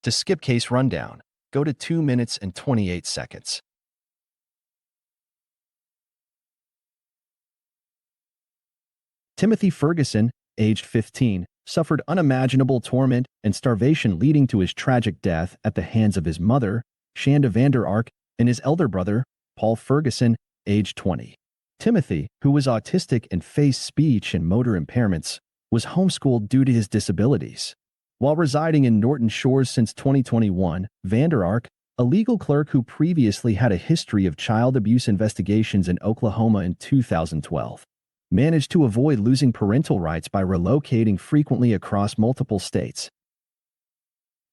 To skip case rundown, go to 2 minutes and 28 seconds. Timothy Ferguson, aged 15, suffered unimaginable torment and starvation leading to his tragic death at the hands of his mother, Shanda Vander Ark, and his elder brother, Paul Ferguson, aged 20. Timothy, who was autistic and faced speech and motor impairments, was homeschooled due to his disabilities. While residing in Norton Shores since 2021, Vander Ark, a legal clerk who previously had a history of child abuse investigations in Oklahoma in 2012, managed to avoid losing parental rights by relocating frequently across multiple states.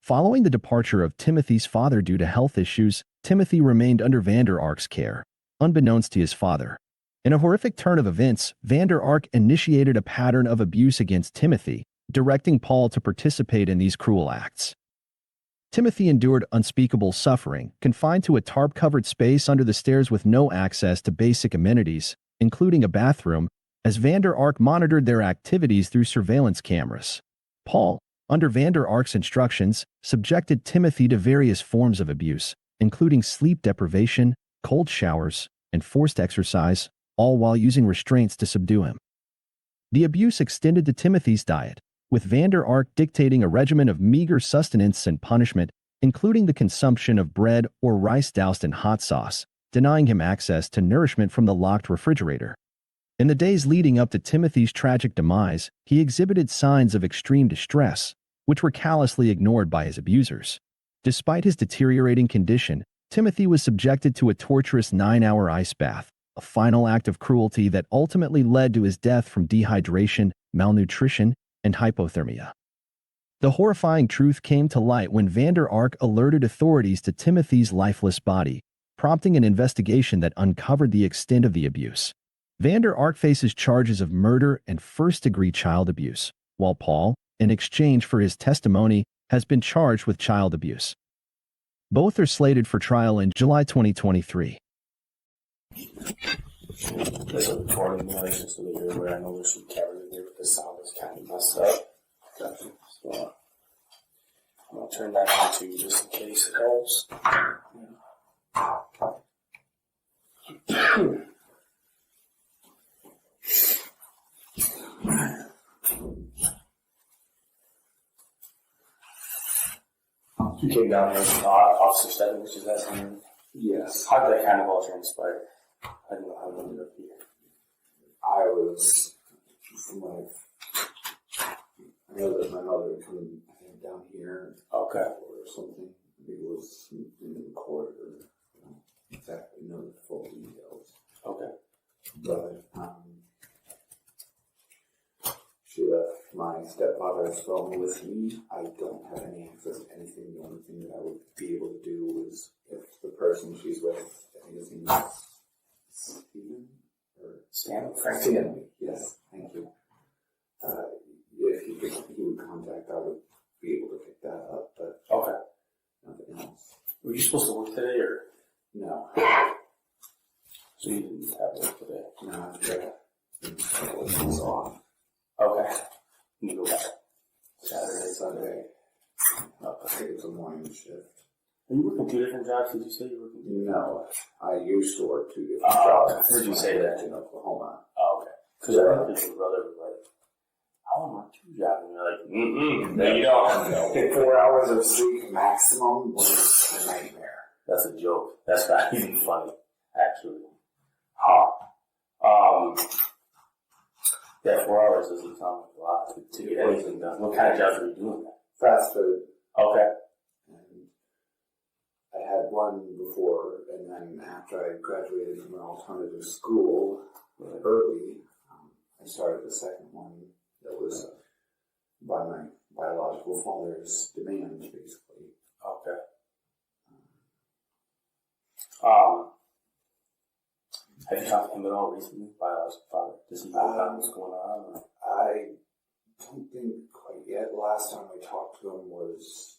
Following the departure of Timothy's father due to health issues, Timothy remained under Vander Ark's care, unbeknownst to his father. In a horrific turn of events, Vander Ark initiated a pattern of abuse against Timothy, directing Paul to participate in these cruel acts. Timothy endured unspeakable suffering, confined to a tarp-covered space under the stairs with no access to basic amenities, including a bathroom, as Vander Ark monitored their activities through surveillance cameras. Paul, under Vander Ark's instructions, subjected Timothy to various forms of abuse, including sleep deprivation, cold showers, and forced exercise, all while using restraints to subdue him. The abuse extended to Timothy's diet, with Vander Ark dictating a regimen of meager sustenance and punishment, including the consumption of bread or rice doused in hot sauce, denying him access to nourishment from the locked refrigerator. In the days leading up to Timothy's tragic demise, he exhibited signs of extreme distress, which were callously ignored by his abusers. Despite his deteriorating condition, Timothy was subjected to a torturous 9-hour ice bath, a final act of cruelty that ultimately led to his death from dehydration, malnutrition, and hypothermia. The horrifying truth came to light when Vander Ark alerted authorities to Timothy's lifeless body, prompting an investigation that uncovered the extent of the abuse. Vander Ark faces charges of murder and first-degree child abuse, while Paul, in exchange for his testimony, has been charged with child abuse. Both are slated for trial in July 2023. There's a recording noise just so that you're aware. I know there's some cameras in here, but the sound is kind of messed up. Gotcha. So, I'm going to turn that on too, just in case it helps. You came down here with Officer Stebbins, which is that name? Yes. How did that kind of all transpire? I don't know how it ended up here. I was, from what I know that my mother had come, I think, down here. Okay. Or something. I think it was in the court, or I don't exactly know the full details. Okay. But, she left my stepfather's phone with me. I don't have any access to anything. The only thing that I would be able to do is if the person she's with, I think his name is Stephen or Stanley. Yes, thank you. If he would contact, I would be able to pick that up. But okay, nothing else. Were you supposed to work today or no? So you didn't have work today? No, it was off. Okay. You go back Saturday, Sunday. I think it's a morning shift. Are you working 2 different jobs? Did you say you were working? No, I used to work 2 different jobs. I heard you say that. In Oklahoma. Oh, okay. Because I heard your brother was like, I want to work 2 jobs. And you're like, no, you don't. 4 hours of sleep maximum was a nightmare. That's a joke. That's not even funny, actually. Yeah, 4 hours doesn't sound like a lot to get anything done. What kind of jobs are you doing? Fast food. Okay. And I had one before, and then after I graduated from an alternative school early, I started the second one that was by my biological father's demands, basically. Okay. Have you talked to him at all recently, biological father? Does he know about what's going on? Or? I don't think quite yet. The last time I talked to him was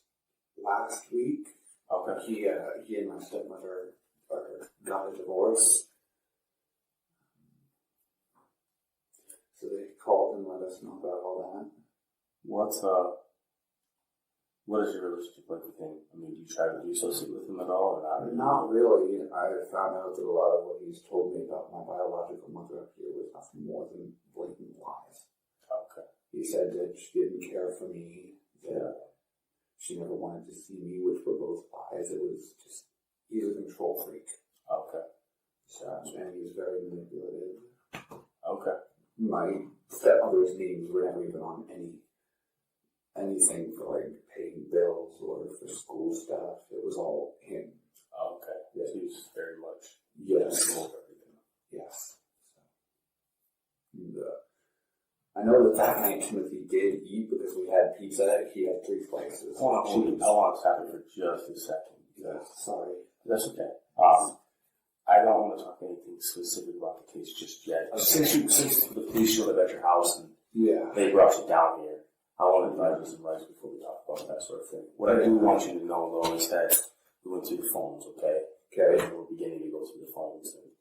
last week. Okay. He and my stepmother got a divorce. So they called and let us know about all that. What What is your relationship like with him? I mean, do you associate with him at all or not? Not really. I found out that a lot of what he's told me about my biological mother up here was nothing more than blatant lies. Okay. He said that she didn't care for me, that she never wanted to see me, which were both lies. It was just, he's a control freak. Okay. And he was very manipulative. Okay. My stepmother's names were never even on anything for like paying bills or for school stuff. It was all him. Okay. Yeah. He was very much Yes. control of everything. Yes. And, I know that night Timothy did eat because we had pizza. He had 3 slices. I want to stop you for just a second. Yeah, sorry. That's okay. I don't want to talk anything specific about the case just yet. Since the police showed up at your house and they brought you down here, I want to advise you some rights before we talk about that sort of thing. What I do want you to know, though, is that we went through the phones, okay? Okay. And we're beginning to go through the phones, and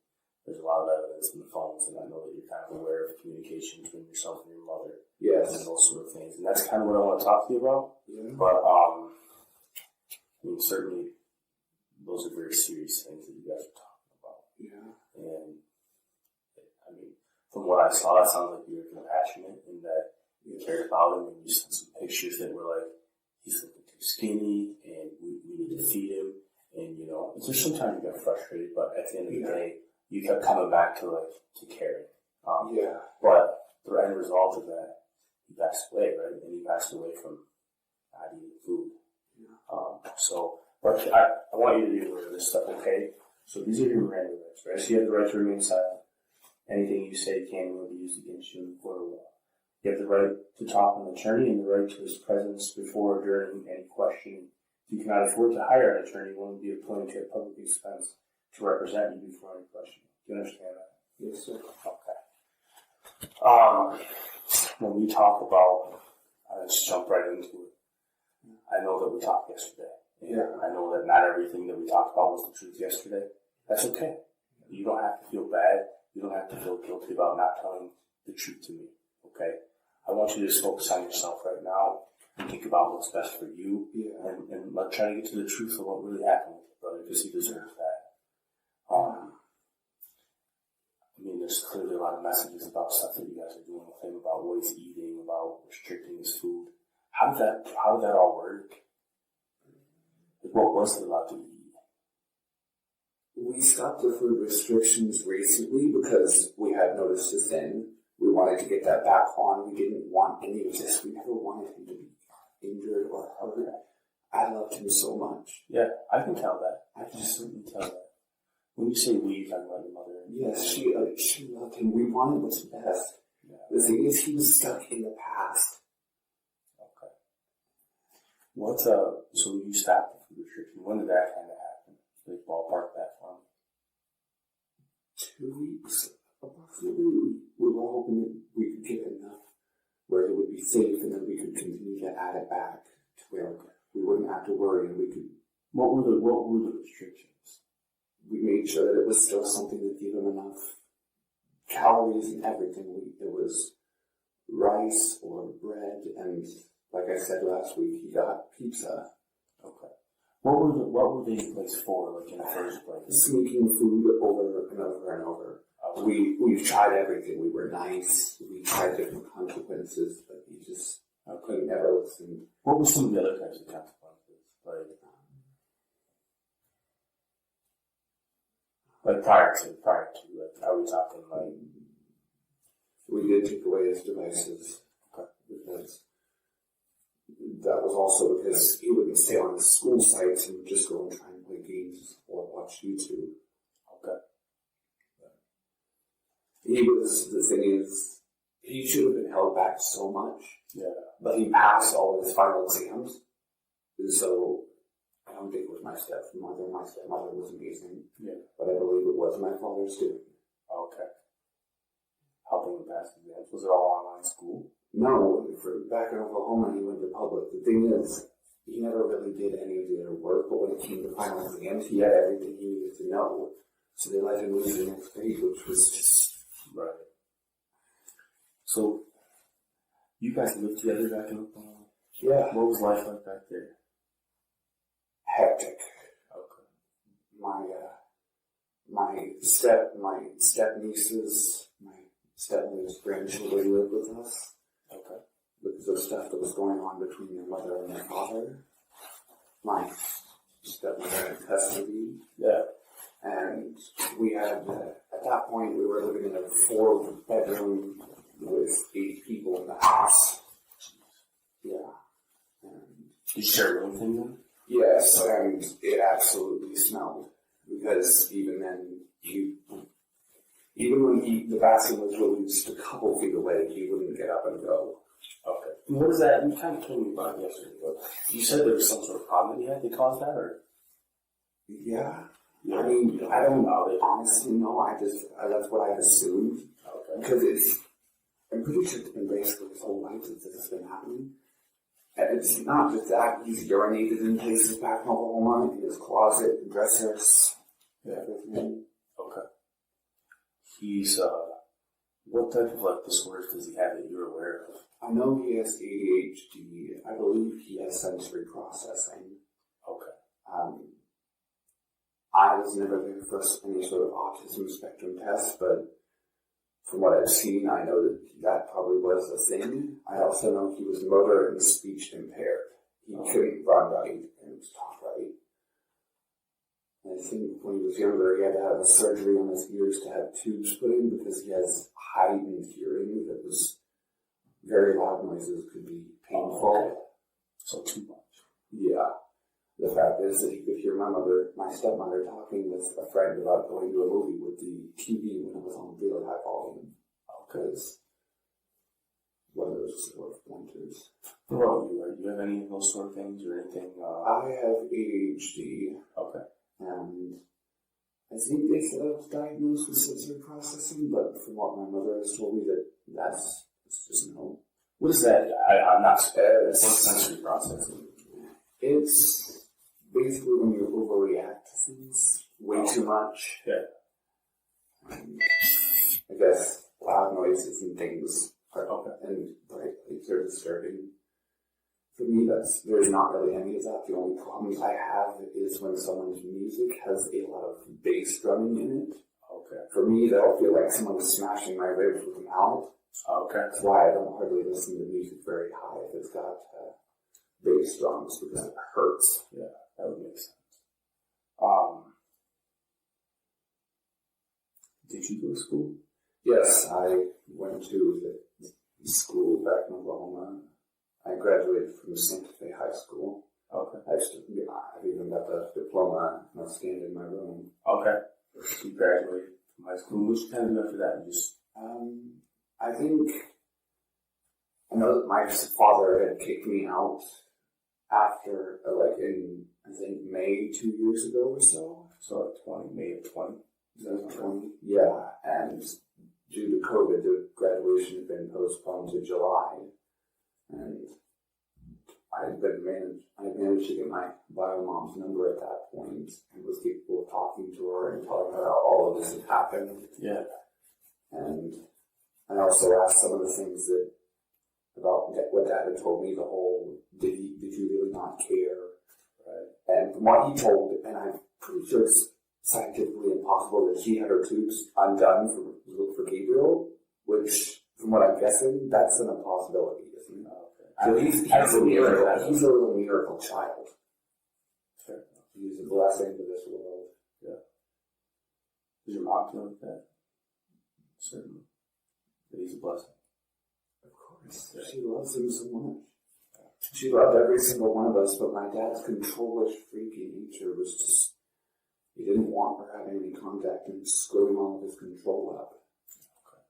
there's a lot of evidence in the phones, and I know that you're kind of aware of the communication between yourself and your mother. Yes. And those sort of things. And that's kind of what I want to talk to you about. Yeah. But, I mean, certainly those are very serious things that you guys are talking about. Yeah. And, I mean, from what I saw, it sounds like you were compassionate in that you cared about him, and you sent some pictures that were like, he's looking too skinny, and we need to feed him. And, you know, so sometimes you got frustrated, but at the end of the day, you kept coming back to caring. But the end result of that, he passed away, right? And he passed away from not eating food. But I want you to be aware of this stuff, okay? So these are your Miranda rights, right? So you have the right to remain silent. Anything you say can be used against you in the court of law. You have the right to talk to an attorney and the right to his presence before or during any questioning. If you cannot afford to hire an attorney, one will be appointed at public expense to represent you before any questioning. Do you understand that? Yes, sir. Okay. When we talk about, let's jump right into it. I know that we talked yesterday. Yeah. I know that not everything that we talked about was the truth yesterday. That's okay. You don't have to feel bad. You don't have to feel guilty about not telling the truth to me. Okay? I want you to just focus on yourself right now and think about what's best for you. Yeah. And try to get to the truth of what really happened with your brother, because he deserves that. I mean, there's clearly a lot of messages about stuff that you guys are doing with him, about what he's eating, about restricting his food. How did that all work? What was he allowed to eat? We stopped the food restrictions recently because we had noticed his sin. We wanted to get that back on. We didn't want any of this. We never wanted him to be injured or hurt. I loved him so much. Yeah, I can tell that. I can certainly tell that. When you say we, you're talking about your mother. Yes, she loved him. We wanted what's best. Yeah. The thing is, he was stuck in the past. Okay. So you stopped the food restriction. When did that kind of happen? Like ballpark that for me. 2 weeks, approximately. We were hoping that we could get enough where it would be safe, and then we could continue to add it back to where we wouldn't have to worry, and we could. What were the restrictions? We made sure that it was still something that gave him enough calories and everything. It was rice or bread, and like I said last week, he got pizza. Okay. What were they in place for, like in the first place? Sneaking food over and over and over. Okay. We've tried everything. We were nice. We tried different consequences, but he just couldn't never listen. What were some of the other types of consequences? Like prior to, like, are we talking like? We did take away his devices. Okay. Because that was also because he wouldn't stay on the school sites and would just go and try and play games or watch YouTube. Okay. The thing is, he should have been held back so much. Yeah. But he passed all of his final exams. And so, I don't think it was my stepmother. My stepmother was amazing. Yeah. But I believe it was my father's doing. Okay. Helping him pass the exams. Was it all online school? No, back in Oklahoma, he went to public. The thing is, he never really did any of the other work, but when it came to final exams, he had everything he needed to know. So they let him move to the next page, which was just... Right. So, you guys lived together back in Oklahoma? Yeah. What was life like back there? hectic. Okay. My step nieces, my stepmother's grandchildren lived with us. Okay. Because of stuff that was going on between their mother and their father. My stepmother had custody. Yeah. And we had, at that point, we were living in a 4-bedroom with 8 people in the house. Yeah. And Did you share anything then? yes, and it absolutely smelled. Because even then, even when the bathroom was released a couple feet away, he wouldn't get up and go. Okay. And what is that? You kind of told me about it yesterday, but you said there was some sort of problem that you had that caused that, or? Yeah. Yeah. I mean, I don't honestly know. That's what I've assumed. Okay. Because I'm pretty sure it's been basically his whole life that this has been happening. And it's not just that, he's urinated in places back in Oklahoma, in his closet, dressers, everything. Okay. He's, what type of disorders does he have that you're aware of? I know he has ADHD. I believe he has sensory processing. Okay. I was never there for any sort of autism spectrum test, but from what I've seen, I know that probably was a thing. I also know he was motor and speech impaired. He couldn't run right and talk right. And I think when he was younger, he had to have a surgery on his ears to have tubes put in because he has heightened hearing that was very loud noises could be painful. Okay. So too much. Yeah. The fact is that he could hear my stepmother talking with a friend about going to a movie with the TV when it was on really high volume. Because one of those sort of pointers. What about you? Do you have any of those sort of things or anything? I have ADHD. Okay. And I think they said I was diagnosed with sensory processing, but from what my mother has told me, that's just no. What is that? I'm not. What's sensory processing? It's basically when you overreact to things way too much. Yeah. I guess loud noises and things are and bright lights are disturbing. For me, there's not really any of that. The only problems I have is when someone's music has a lot of bass drumming in it. Okay. For me, that'll feel like someone is smashing my ribs with a mallet. Okay. That's why I don't hardly listen to music very high if it's got bass drums because it hurts. Yeah, that would make sense. Did you go to school? Yes, I went to the school back in Oklahoma. I graduated from Santa Fe High School. Okay. I've even got the diploma scanned in my room. Okay. You graduated from high school. What you kind of do after that? You just I know that my father had kicked me out after, in, I think, May 2 years ago or so. So May of 20. 2020. Yeah, and due to COVID, the graduation had been postponed to July. And I managed to get my bio mom's number at that point and was capable of talking to her and telling her how all of this had happened. Yeah. And I also asked some of the things about what Dad had told me, the whole, did you really not care? Right. And from what he told, and I'm pretty sure it's scientifically impossible that she had her tubes undone for Gabriel, which, from what I'm guessing, that's an impossibility, isn't it? So he's a little miracle child. Sure. He's a blessing to this world. Yeah. Does your mom feel like that? Certainly. That he's a blessing. Of course. Yeah. She loves him so much. She loved every single one of us, but my dad's controllish, freaky nature was just, he didn't want her having any contact and screwing all of his control up. Okay.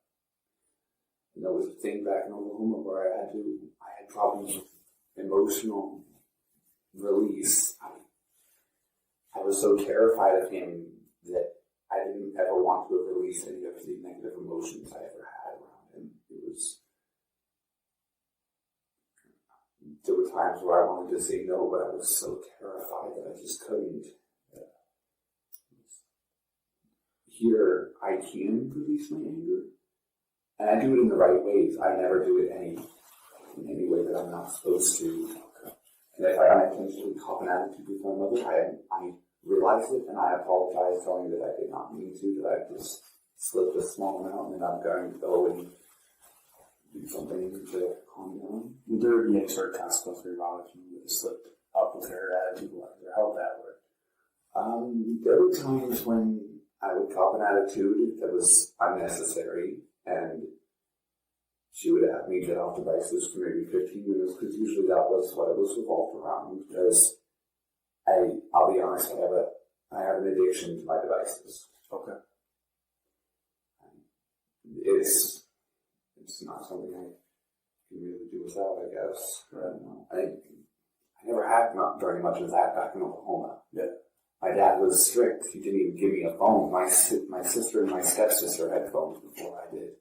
And there was a thing back in Oklahoma where I had problems with emotional release. I was so terrified of him that I didn't ever want to release any of the negative emotions I ever had around him. There were times where I wanted to say no, but I was so terrified that I just couldn't. Here, I can release my anger, and I do it in the right ways. I never do it in any way that I'm not supposed to. And if I unintentionally cop an attitude with my mother, I realize it and I apologize, telling her that I did not mean to, that I just slipped a small amount and I'm going to go and do something to calm down. Would there be any sort of consequence for your mom if you would have slipped up with her attitude or how would that work? There were times when I would cop an attitude that was unnecessary and she would have me get off devices for maybe 15 minutes because usually that was what it was revolved around. Because I'll be honest, I have an addiction to my devices. Okay. It's not something I can really do without, I guess. Right. I never had very much of that back in Oklahoma. Yeah. My dad was strict. He didn't even give me a phone. My sister and my stepsister had phones before I did.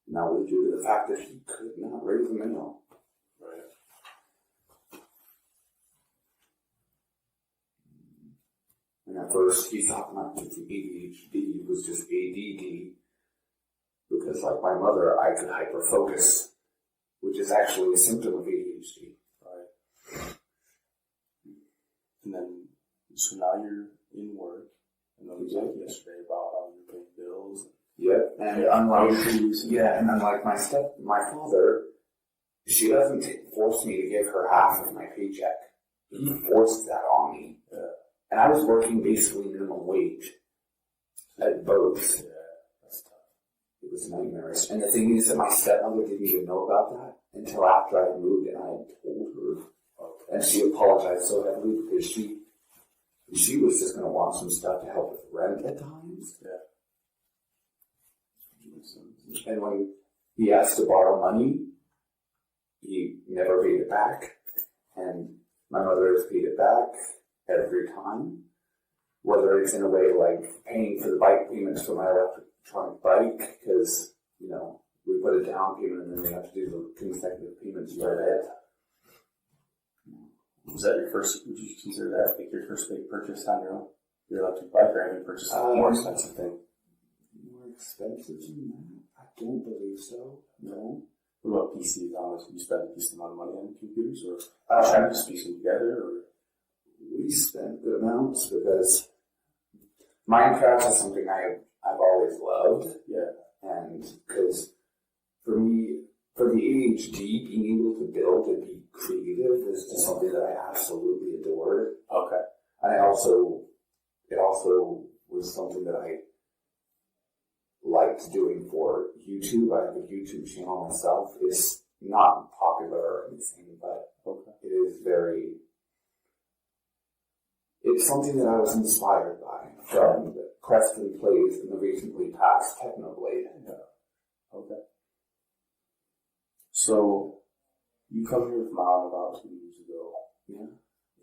And that was due to the fact that he could not raise a mail. Right. And at first he thought not just ADHD, it was just ADD. Because like my mother, I could hyperfocus, which is actually a symptom of ADHD. Right. And then, so now you're in work, and then we talked yesterday about how you're paying bills. Yep, and unlike my father, she doesn't force me to give her half of my paycheck. He forced that on me. Yeah. And I was working basically minimum wage at both. Yeah, that's tough. It was nightmarish. And the thing is that my stepmother didn't even know about that until after I had moved and I had told her. Okay. And she apologized so heavily because she was just going to want some stuff to help with rent at times. Yeah. And when he asked to borrow money, he never paid it back. And my mother has paid it back every time. Whether it's in a way like paying for the bike payments for my electronic bike, because, we put a down payment and then we have to do the consecutive payments for it. Was that your first, would you consider that like your first big purchase on your electric bike, or have you purchased a more expensive thing? More expensive than that? I don't believe so. No. What about PCs? You spend a decent amount of money on computers, or trying to just piece them together, or? We spent good amounts because Minecraft is something I've always loved. Yeah. And because for me, for the ADHD, being able to build and be creative is just something that I absolutely adored. Okay. And it also was something that I liked doing for YouTube. I have a YouTube channel myself. It's not popular or anything, but it is it's something that I was inspired by from the Preston Plays in the recently passed Technoblade. Yeah. Okay. So, you come here with Mom about 2 years ago. Yeah.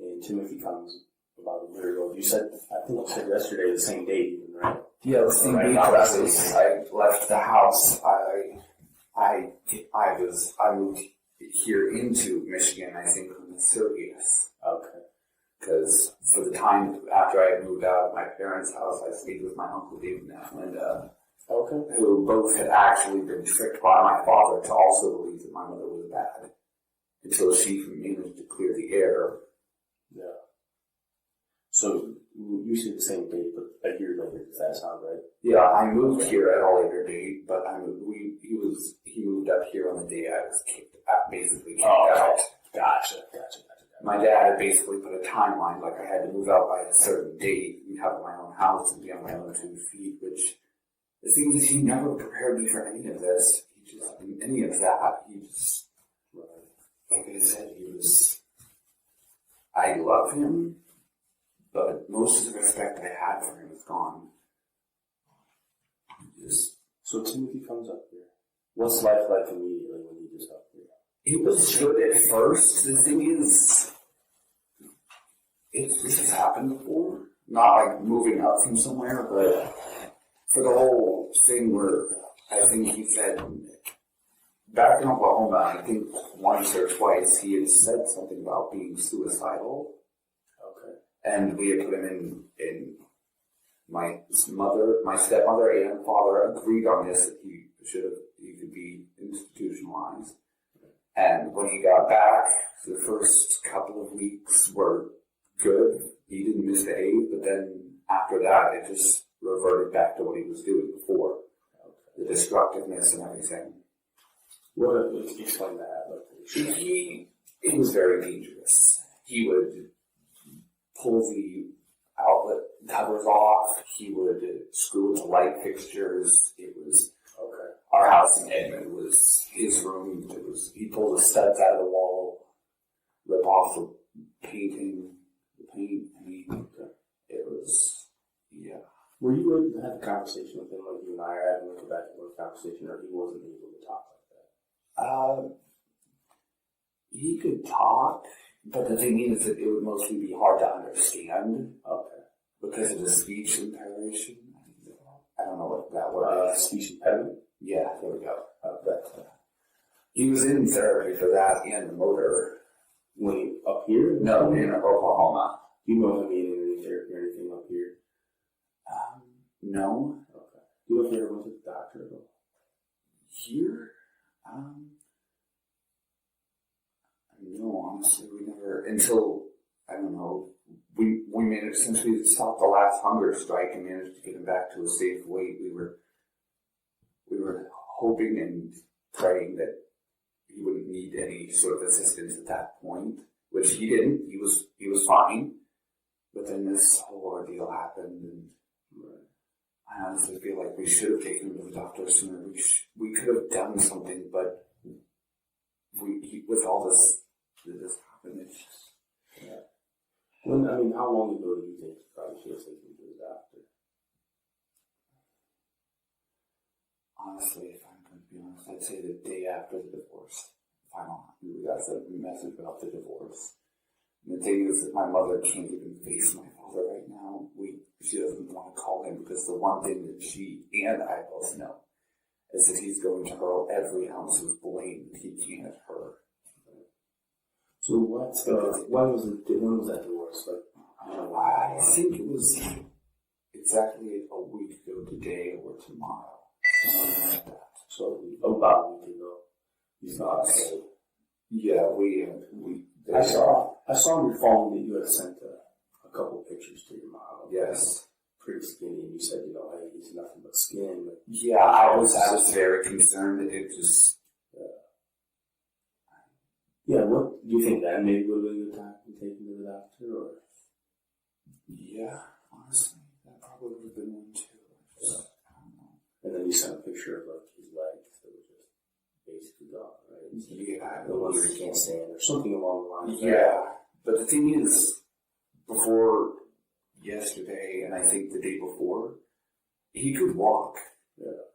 And Timothy comes about a year ago. I think you said yesterday the same date, even, right? Yeah, the same date. I left the house. I moved here into Michigan, I think, on the 30th. Okay. Because for the time after I had moved out of my parents' house, I stayed with my Uncle David and Linda, who both had actually been tricked by my father to also believe that my mother was bad, until she managed to clear the air. Yeah. So you said the same date, but a year later. Does that sound right? Yeah, I moved here at a later date, but he moved up here on the day I was basically kicked out. Gotcha. My dad had basically put a timeline, like I had to move out by a certain date and have my own house and be on my own 2 feet, which the thing is, he never prepared me for any of this. Like I said, I love him, but most of the respect I had for him is gone. So Timothy comes up here. What's life like immediately when he gets up here? It was good at first. The thing is, this has happened before. Not like moving up from somewhere, but for the whole thing where I think he said, back in Oklahoma, I think once or twice, he had said something about being suicidal. Okay. And we had put him in my stepmother and father agreed on this, that he could be institutionalized. And when he got back, the first couple of weeks were good. He didn't misbehave, but then after that, it just reverted back to what he was doing before. The destructiveness and everything. What would you explain that? It was very dangerous. He would pull the outlet covers off. He would screw the light fixtures. It was our house in Edmond was his room. He pulled the studs out of the wall, rip off the paint. It was, yeah. Were you able to have a conversation with him like you and I are having, like a back and forth conversation, or he wasn't able to talk like that? He could talk, but the thing is that it would mostly be hard to understand. Because of the speech impairment. I don't know what that word is. Speech impediment? Yeah, there we go. He was in therapy for that and the motor. When he up here? No, in Oklahoma. Do you know if he made any therapy or anything up here? No. Okay. Do you know if he ever went to the doctor at all? Here? No, honestly, we never, until, I don't know, we managed, since we stopped the last hunger strike and managed to get him back to a safe weight, we were hoping and praying that he wouldn't need any sort of assistance at that point, which he didn't. He was fine. But then this whole ordeal happened, and I honestly feel like we should have taken him to the doctor sooner. We could have done something, but with all this happened, it's just, yeah. How long ago do you think you probably should have taken him to the doctor? Honestly, if I'm going to be honest, I'd say the day after the divorce. We got a message about the divorce. And the thing is that my mother can't even face my father right now. She doesn't want to call him because the one thing that she and I both know is that he's going to hurl every ounce of blame that he can at her. So when was that divorce? I think it was exactly a week ago today or tomorrow. Something like that. So about a week ago. You thought so? Yeah, I saw on your phone that you had sent a couple pictures to your mom. Yes. Pretty skinny, and you said, hey, he's nothing but skin. But yeah, I was very concerned. It just. Yeah, what do you think that maybe would have been a good time to take him to the doctor, or? Yeah, honestly, that probably would have been one too. I don't know. And then you sent a picture of his legs that were just basically gone, right? Yeah, the ones that he can't stand, or something along the lines. Yeah, but the thing is, before yesterday, and I think the day before, he could walk. Yeah.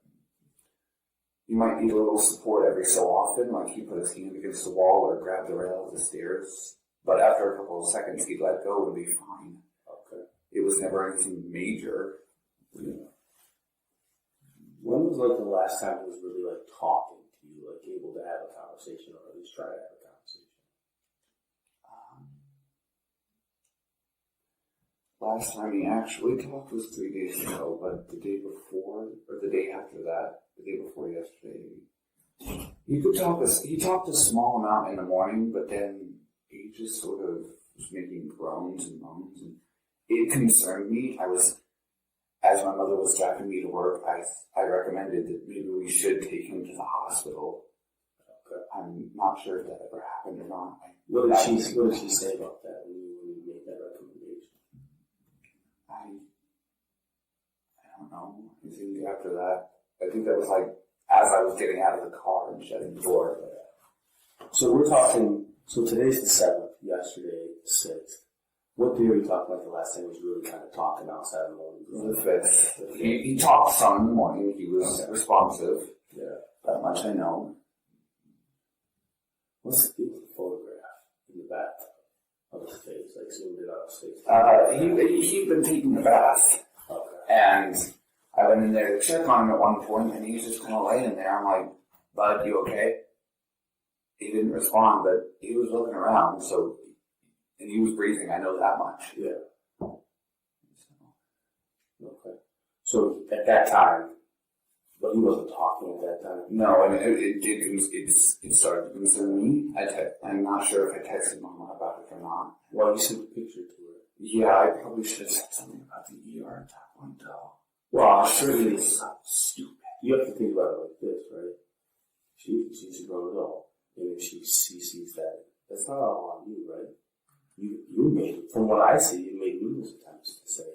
He might need a little support every so often, like he put his hand against the wall or grab the rail of the stairs. But after a couple of seconds, he'd let go and be fine. Okay. It was never anything major. Yeah. When was the last time he was really talking to you, able to have a conversation, or at least try to have a conversation? Last time he actually talked was 3 days ago, but the day before, or the day after that, the day before yesterday, he talked a small amount in the morning, but then he just sort of was making groans and moans, and it concerned me. As my mother was driving me to work, I recommended that maybe we should take him to the hospital. I'm not sure if that ever happened or not. What did she say about that when you made that recommendation? I don't know. I think after that, I think that was as I was getting out of the car and shutting the door. So we're talking, today's the 7th, yesterday the 6th. What day are we talking about the last time he was really kind of talking outside of the morning? The 5th. He talked some in the morning. He was responsive. Yeah. That much I know. What's the photograph in the back of his face? Zoomed in on his face? He'd been taking a bath. Okay. And I went in there to check on him at one point, and he was just kind of laying there. I'm like, bud, you okay? He didn't respond, but he was looking around, and he was breathing. I know that much. Yeah. Okay. So at that time, But he wasn't talking at that time. No, and it started to concern me. I'm not sure if I texted Mama about it or not. Well, you sent a picture to her. Yeah, I probably should have said something about the ER at that point, though. Well, I'm sure it It's is. so stupid. You have to think about it like this, right? She's a grown adult, and if she sees that, that's not all on you, right? You made, from what I see, you made numerous attempts to say,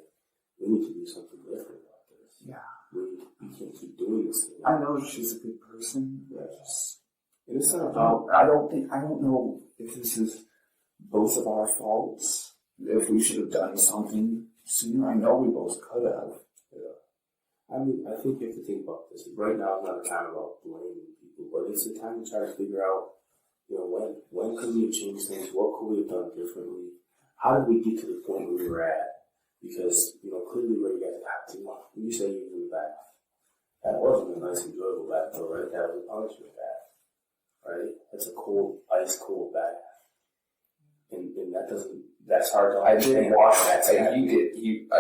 we need to do something different about this. Yeah. We can't keep doing this thing. I know she's a good person. Yeah. And it's not about, I don't know if this is both of our faults. If we should have done something sooner. I know we both could have. Yeah. I mean, I think you have to think about this. Right now is not a time about blaming people, but it's a time to try to figure out, when could we have changed things? What could we have done differently? How did we get to the point where we were at? Because, clearly where you guys got to, when you say you were in the bath, that wasn't a nice, enjoyable bath, though, right? That was a punishment bath, right? That's a cold, ice cold bath. And that's hard to I did wash that. and I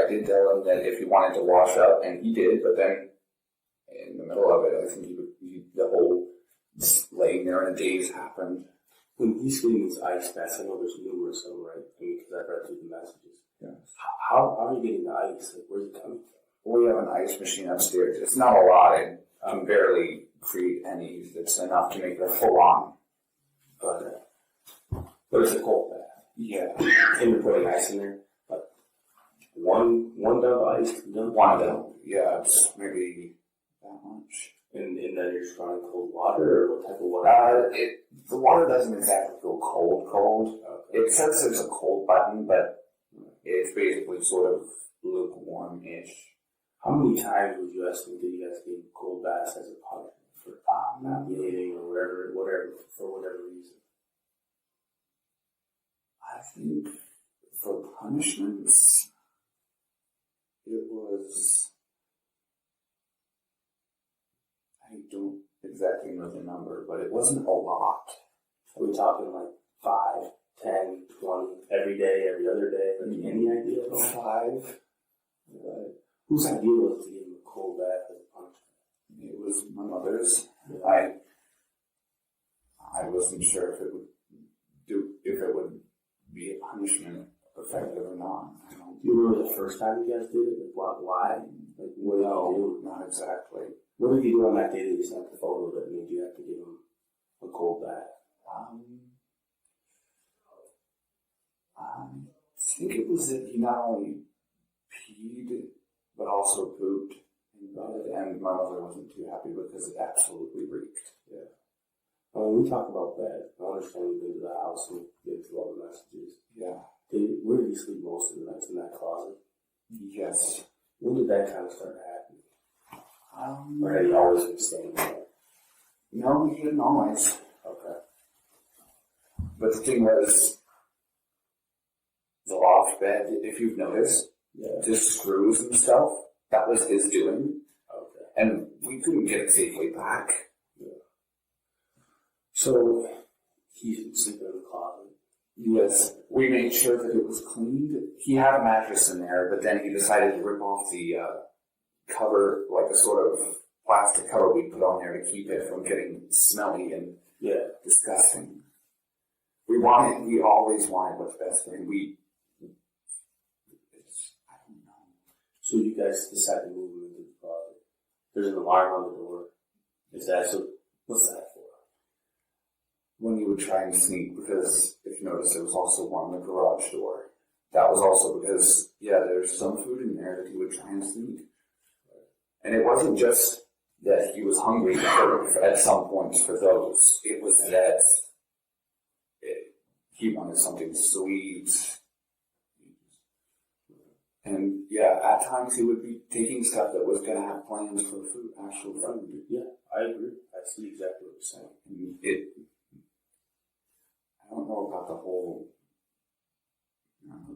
did tell him that if he wanted to wash up, and he did, but then in the middle of it, I think the whole laying there in a daze happened. When he's getting these ice baths, I know there's numerous of them, right? I mean, because I've read through the messages. Yeah. How are you getting the ice? Like, where's it coming from? We have an ice machine upstairs. It's not a lot. I can barely create any. It's enough to make it full on. But it's a cold bath. Yeah. And you're putting ice in there? Like, one dove of ice? One of them. Yeah, it's maybe that much. And then you're just running cold water, or what type of water? The water doesn't exactly feel cold. Okay. It says there's a cold button, but it's basically sort of lukewarm-ish. How many times would you estimate that you guys gave cold baths as a punishment for not behaving or whatever, for whatever reason? I think for punishments, it was, I don't exactly know the number, but it wasn't a lot. Are we talking like 5, 10, 20, every day, every other day? Like, any idea? 5. Whose idea was it to give him a cold bath as a punishment? It was my mother's. Yeah. I wasn't sure if it would be a punishment effective or not. Do you remember the first time you guys did it? Like, why? Like, what did you do? Not exactly. What did you do on that day that you sent the photo that made you have to give him a cold bath? I think it was that he not only peed, but also pooped in bed, and my mother wasn't too happy because it absolutely reeked. Yeah. When we talk about bed, I understand you've been to the house and been through all the messages. Yeah. Where did you sleep most of the nights? In that closet? Yes. When did that kind of start happening? Or had Or you always been staying there? no, he didn't always. Okay. But the thing was, the loft bed, if you've noticed, Yeah. the screws and stuff, that was his doing. Okay. And we couldn't get it safely back. Yeah. So, he's sleeping in the closet. Yes, we made sure that it was cleaned. He had a mattress in there, but then he decided to rip off the cover, like a sort of plastic cover we put on there to keep it from getting smelly and disgusting. We always wanted what's best for him. I don't know. So you guys decide to move him into the closet. There's an alarm on the door. Is that so? What's that for? When he would try and sneak, because if you notice, there was also one in the garage door. That was also because, there's some food in there that he would try and sneak. And it wasn't just that he was hungry at some points for those. It was that he wanted something sweet. And at times he would be taking stuff that was going to have plans for food, actual food. Yeah, I agree. I see exactly what you're saying. And I don't know about the whole,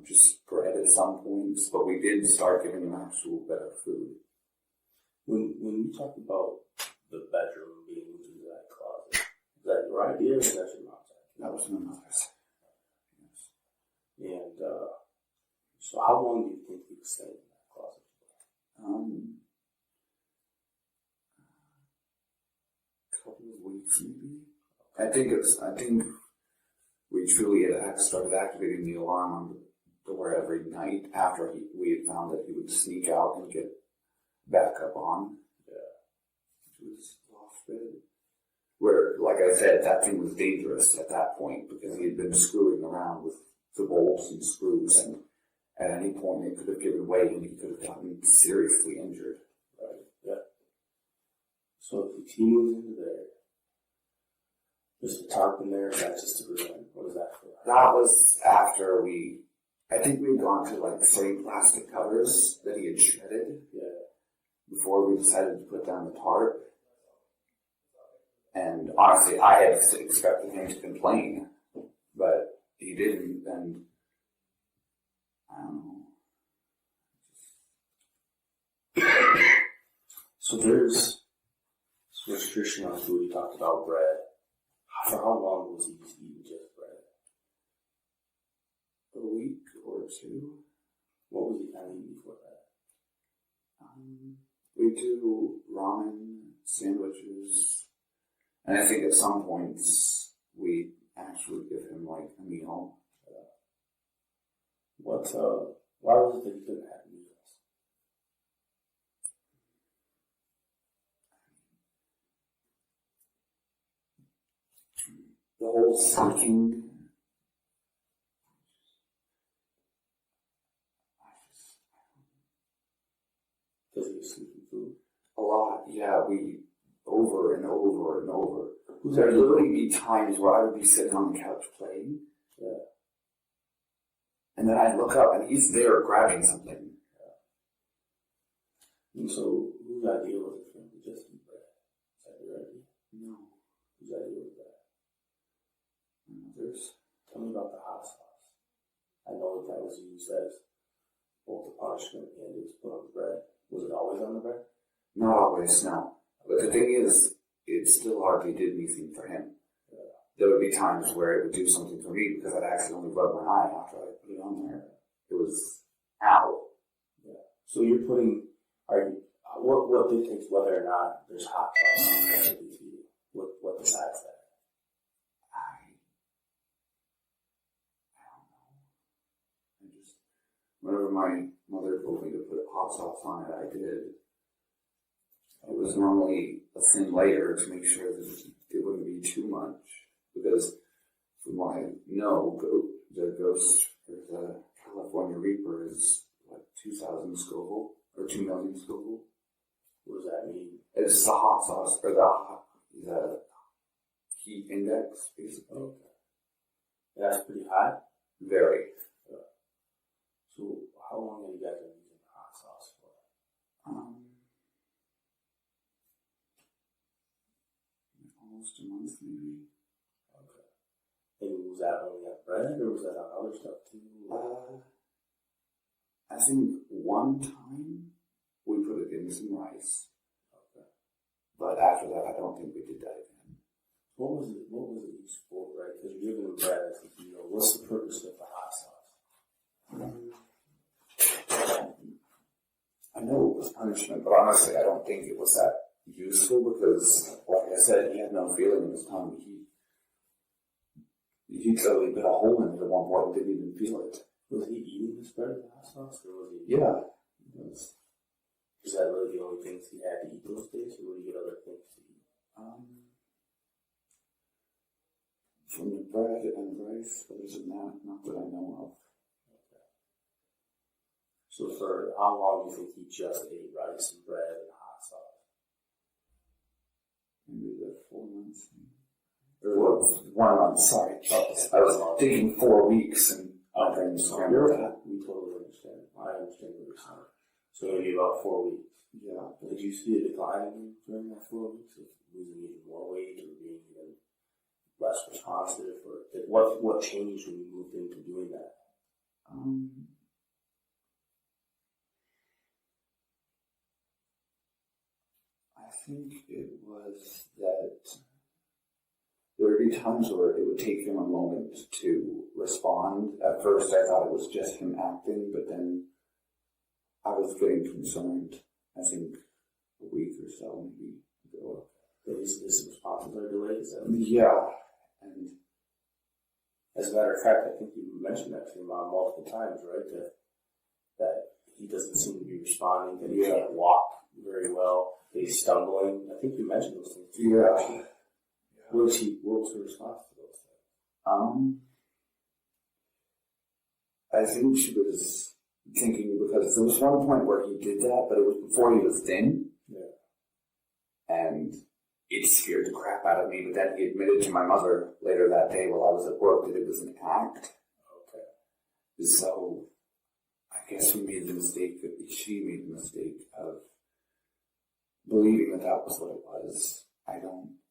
just bread at some points, but we did start giving him actual better food. When you talk about the bedroom being moved into that closet, is that your idea or is that your mom's idea? That was my mother's. Yes. And so how long do you think he was staying in that closet? couple of weeks maybe. I think we truly had started activating the alarm on the door every night after we had found that he would sneak out and get back up on. Yeah. Which was off bed. Where, like I said, that thing was dangerous at that point because he had been screwing around with the bolts and screws, and at any point it could have given way and he could have gotten seriously injured. Right. Yeah. So if he moves into there, there's the tarp in there, that's just to prevent. What is that for? That was after I think we had gone to like 3 plastic covers that he had shredded. Yeah. Before we decided to put down the tarp. And honestly, I had expected him to complain, but he didn't, and I don't know. So there's restriction on food. You talked about bread. For how long was he eating just bread? A week or 2. What was he kind of eating before that? We do ramen, sandwiches, and I think at some points we actually give him like a meal. Why was it that he couldn't have meals? The whole sinking. Because he was sleeping food? A lot, yeah. We over and over and over. There'd literally be times where I would be sitting on the couch playing. Yeah. And then I'd look up and he's there grabbing something. Yeah. And so, whose idea was it for him to just eat bread? Is that your idea? No. Whose idea was that? Tell me about the hot sauce. I know that was used as both the punishment and it was put on the bread. Was it always on the bread? Not always, no. But the thing is, it still hardly did anything for him. Yeah. There would be times where it would do something for me because I'd accidentally rub my eye after I put it on there. It was ow. Yeah. So you're putting, what dictates whether or not there's hot sauce on the recipe to you? What decides that? Whenever my mother told me to put hot sauce on it, I did. It was normally a thin layer to make sure that it wouldn't be too much. Because from what I know, the Ghost, or the California Reaper is like 2,000 Scoville, or 2 million Scoville. What does that mean? It's the hot sauce, or the heat index, basically. Okay. That's pretty high? Very. So, how long have you guys been using hot sauce for? Almost a month, maybe. Okay. And was that only on bread, or was that on other stuff too? I think one time we put it in some rice. Okay. But after that, I don't think we did that again. What was it used for, right? Because you're giving them bread as a meal. What's the purpose of the hot sauce? I know it was punishment, but honestly, I don't think it was that useful because, like I said, he had no feeling in his tongue. He totally bit a hole in it at one point and didn't even feel it. Was he eating this bread with hot sauce, or was he? Yeah. Was that really the only things he had to eat those days, or would he get other things to eat? From the bread and rice, other than that, not that I know of. So for how long do you think he just ate rice and bread and hot sauce? Maybe like 4 months. Or 1 month, sorry. I was thinking 4 weeks and I didn't remember that. We totally understand. I understand what you're saying. So maybe about 4 weeks. Yeah. Did you see a decline in him during that 4 weeks? Of losing even more weight or being even less responsive? Or what changed when you moved into doing that? I think it was that there would be times where it would take him a moment to respond. At first I thought it was just him acting, but then I was getting concerned, I think a week or so maybe ago. his responses are delayed? Is that Yeah. And as a matter of fact, I think you mentioned that to your mom multiple times, right? That he doesn't seem to be responding, that he can't walk very well, that he's stumbling. I think you mentioned those things. yeah. What was her response to those things? I think she was thinking, because there was one point where he did that, but it was before he was thin. Yeah. And it scared the crap out of me, but then he admitted to my mother later that day while I was at work that it was an act. Okay. So I guess she made the mistake of believing that was what it was.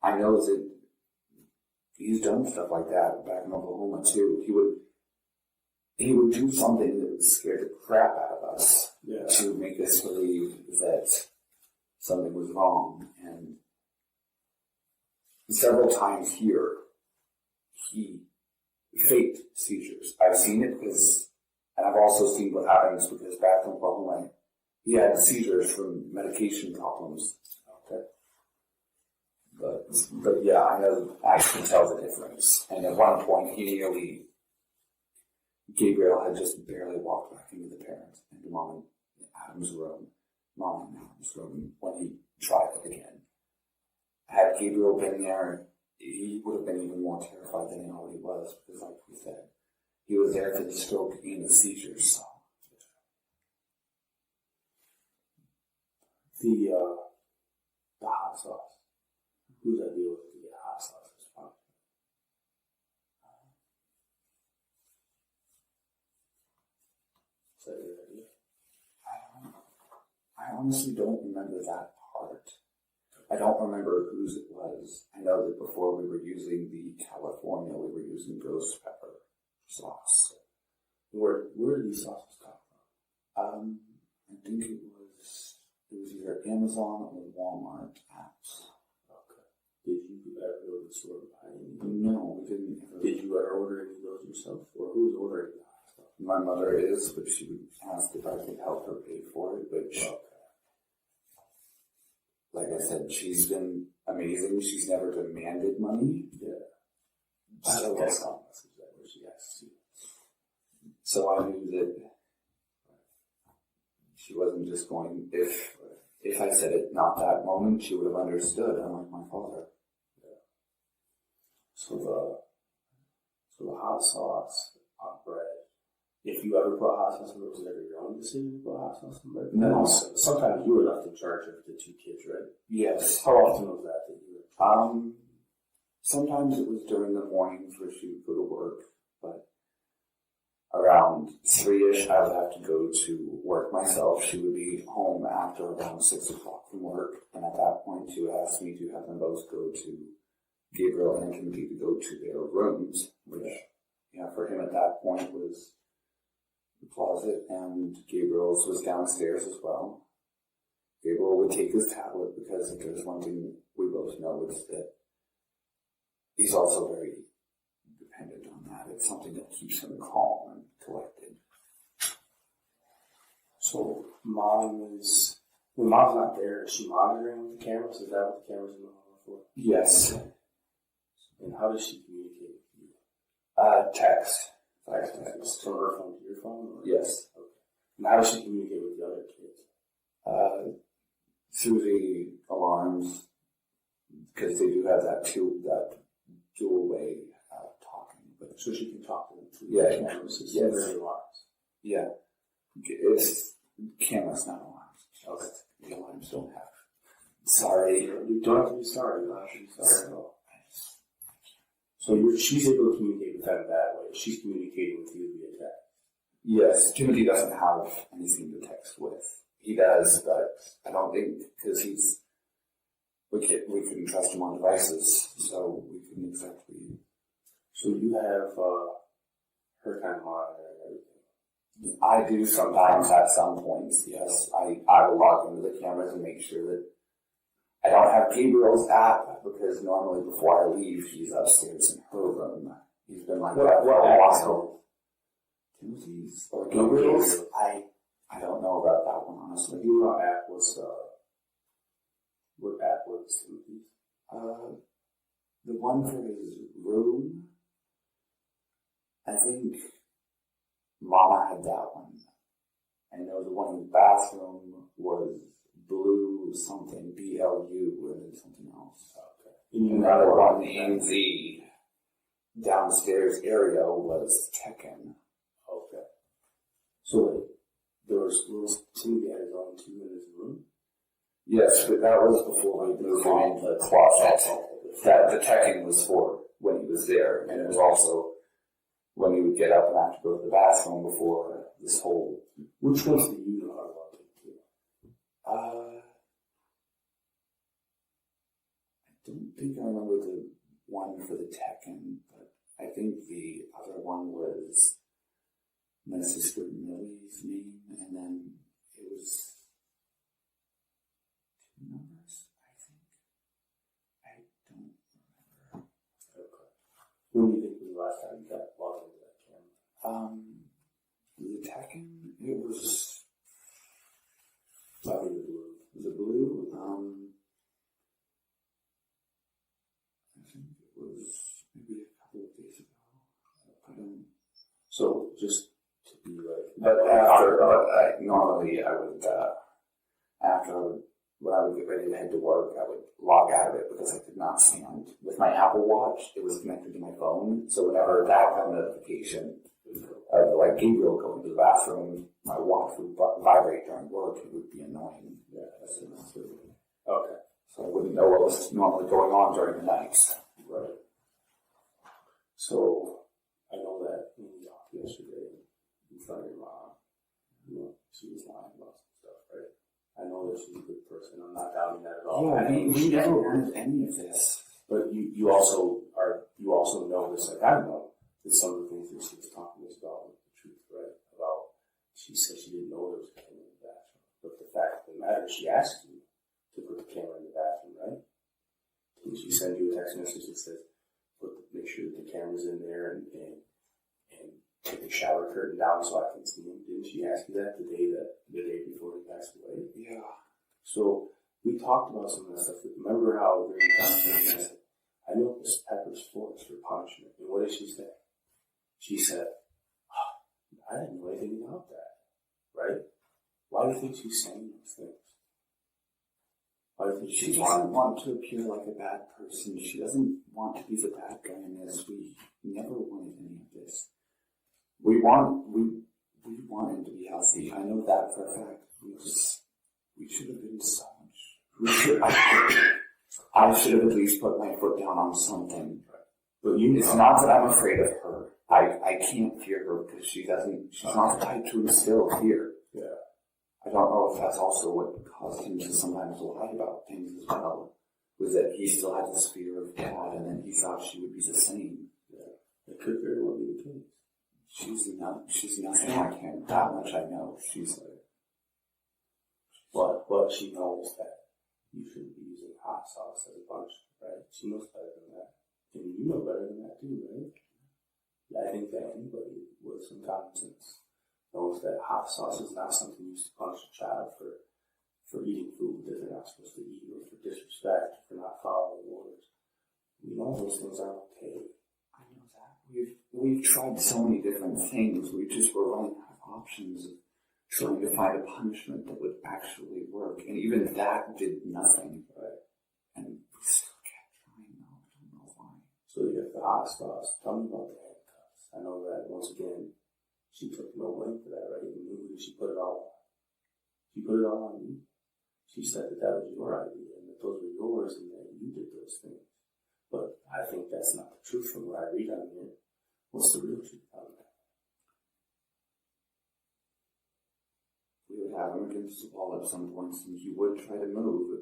I know that he's done stuff like that back in Oklahoma too. He would do something that would scare the crap out of us to make us believe that something was wrong. And several times here, he faked seizures. I've seen it and I've also seen what happens because back in Oklahoma, he had seizures from medication problems. Okay. But yeah, I can tell the difference. And at one point, Gabriel had just barely walked back into the parents, into Mom and Adam's room, when he tried it again. Had Gabriel been there, he would have been even more terrified than he already was, because like we said, he was there for the stroke and the seizures. So. The hot sauce. Whose idea was to get hot sauce response? Is that your idea? I honestly don't remember that part. I don't remember whose it was. I know that before we were using the California, we were using ghost pepper sauce. Where did these sauces come from? I think it was either Amazon or Walmart apps. Okay. Did you ever go to the store to buy any? No, we didn't. Did you ever order any of those yourself? Or who was ordering the hot stuff? My mother is, but she would ask if I could help her pay for it, which, like I said, she's been amazing. She's never demanded money. Yeah. So, that's not where she asks you. So I knew that she wasn't just going, if I said it not that moment, she would have understood, unlike my father. Yeah. So the hot sauce on bread, if you ever put hot sauce on bread, was it ever your own decision to put hot sauce on bread? No. Sometimes you were left in charge of the two kids, right? Yes. How often was that you were? Sometimes it was during the mornings where she would go to work, but around 3-ish, I would have to go to work myself. She would be home after around 6 o'clock from work, and at that point, she would ask me to have them both go to Gabriel and Timothy to go to their rooms, which, for him at that point was the closet, and Gabriel's was downstairs as well. Gabriel would take his tablet because if there's one thing we both know, it's that he's also very dependent on that. It's something that keeps him calm and collected. So when Mom's not there, is she monitoring with the cameras? Is that what the cameras in the home are for? Yes. And how does she communicate with you? Text. Text. From her phone to your phone? Or? Yes. Okay. And how does she communicate with the other kids? Through the alarms, because they do have that dual way talking. But so she can talk to them through the cameras. Yes. Alarms. Yeah. It's cameras, not alarms. Okay. The alarms don't have. Sorry. You don't have to be sorry. You don't have to be sorry at all. So she's able to communicate with them that way. She's communicating with you via text. Yes. Timothy doesn't have anything to text with. He does, but I don't think, because we couldn't trust him on devices, so we couldn't exactly. So you have her kind of monitoring everything. I do sometimes at some points, yes. I will log into the cameras and make sure that I don't have Gabriel's app, because normally before I leave, he's upstairs in her room. He's been like that for a while. Timothy's or Gabriel's? I don't know about that one, honestly. You know what app was Timothy's? The one for his room, I think Mama had that one. I know the one in the bathroom was blue something, BLU, and then something else. Okay. And the other one in the downstairs area was Tekken. Okay. So wait, there was Timothy had his own two in his room? Yes, but that was before we moved him into the closet. That the Tekken was for when he was there, and it was also when he would get up and have to go to the bathroom before this whole. Which ones do you know how to log into? I don't think I remember the one for the Tekken, but I think the other one was my sister Millie's name, and then it was two numbers, I think. I don't remember. Okay. When do you think was the last time you got logged into that camera? The Tekken, it was. Probably the blue. Was it blue? I think it was maybe a couple of days ago. So just to be like, But after, normally I would, when I would get ready to head to work, I would log out of it because I could not stand. With my Apple Watch, it was connected to my phone, so whenever that got a notification of like Gabriel going to the bathroom, my watch would vibrate during work. It would be annoying. yeah, that's okay. So I wouldn't know what was normally going on during the nights. Right. So I know that when we talked yesterday in front of your mom, she was lying about some stuff, right? I know that she's a good person. I'm not doubting that at all. Yeah, I mean, we never wanted any of this. But you also know this, like I know, that some of the things that she was talking to us about were the truth, right? About, she said she didn't know there was a camera in the bathroom. But the fact of the matter, she asked you to put the camera in the bathroom, right? Did she send you a text message that says, make sure that the camera's in there and take the shower curtain down so I can see him? Didn't she ask you that the day before he passed away? Yeah. So we talked about some of that stuff. Remember how during the conversation I said, I know this Pepper's forced for punishment. And what did she say? She said, I didn't know anything about that. Right? Why do you think she's saying those things? Why do you think She doesn't want to appear like a bad person. She doesn't want to be the bad guy in this. We never wanted any of this. We want him to be healthy. I know that for a fact. We should have been so much. I should have at least put my foot down on something. But it's not that I'm afraid of her. I can't fear her because she's not the type to instill fear. Yeah. I don't know if that's also what caused him to sometimes lie about things as well. Was that he still had this fear of Dad, and then he thought she would be the same. Yeah. It could very well be the case. She's nothing like him. That much I know. She's like, but she knows that you shouldn't be using hot sauce as a punishment, right? She knows better than that. And you know better than that too, right? I think that anybody with some common sense knows that hot sauce is not something used to punish a child for eating food that they're not supposed to eat, or for disrespect, for not following orders. We know those things aren't okay. I know that. We've tried so many different things. We just were running out of options of trying to find a punishment that would actually work. And even that did nothing. Right. And we still kept trying though. I don't know why. So you have the hot sauce. Tell me about the handcuffs. I know that once again, she took no blame for that, right? And who did she put it all on? She put it all on you. She said that was your idea and that those were yours and that you did those things. But I think that's not the truth from what I read on here. What's the real truth on that? We would have him against the wall at some points and he would try to move.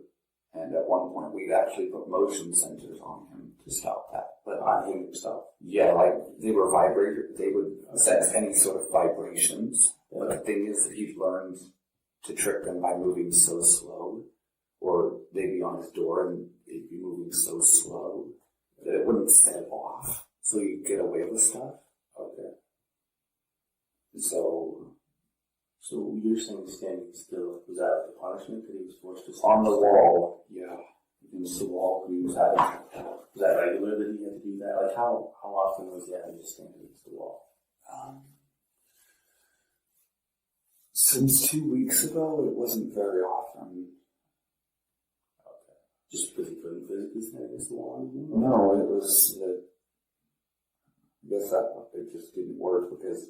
And at one point we'd actually put motion sensors on him to stop that. But On him himself. yeah, like they were vibrator. They would sense any sort of vibrations. But the thing is that he learned to trick them by moving so slow, or they'd be on his door and they'd be moving so slow that it wouldn't set it off. So you'd get away with stuff. Okay. So you're saying standing still, was that like a punishment that he was forced to stand on the still? wall, yeah. against the wall. He was having. Was that regular that he had to do that? Like how often was he having to stand against the wall? Since 2 weeks ago, it wasn't very often. Okay. Just because he couldn't physically stand against the wall anymore? No, it was I guess that it just didn't work because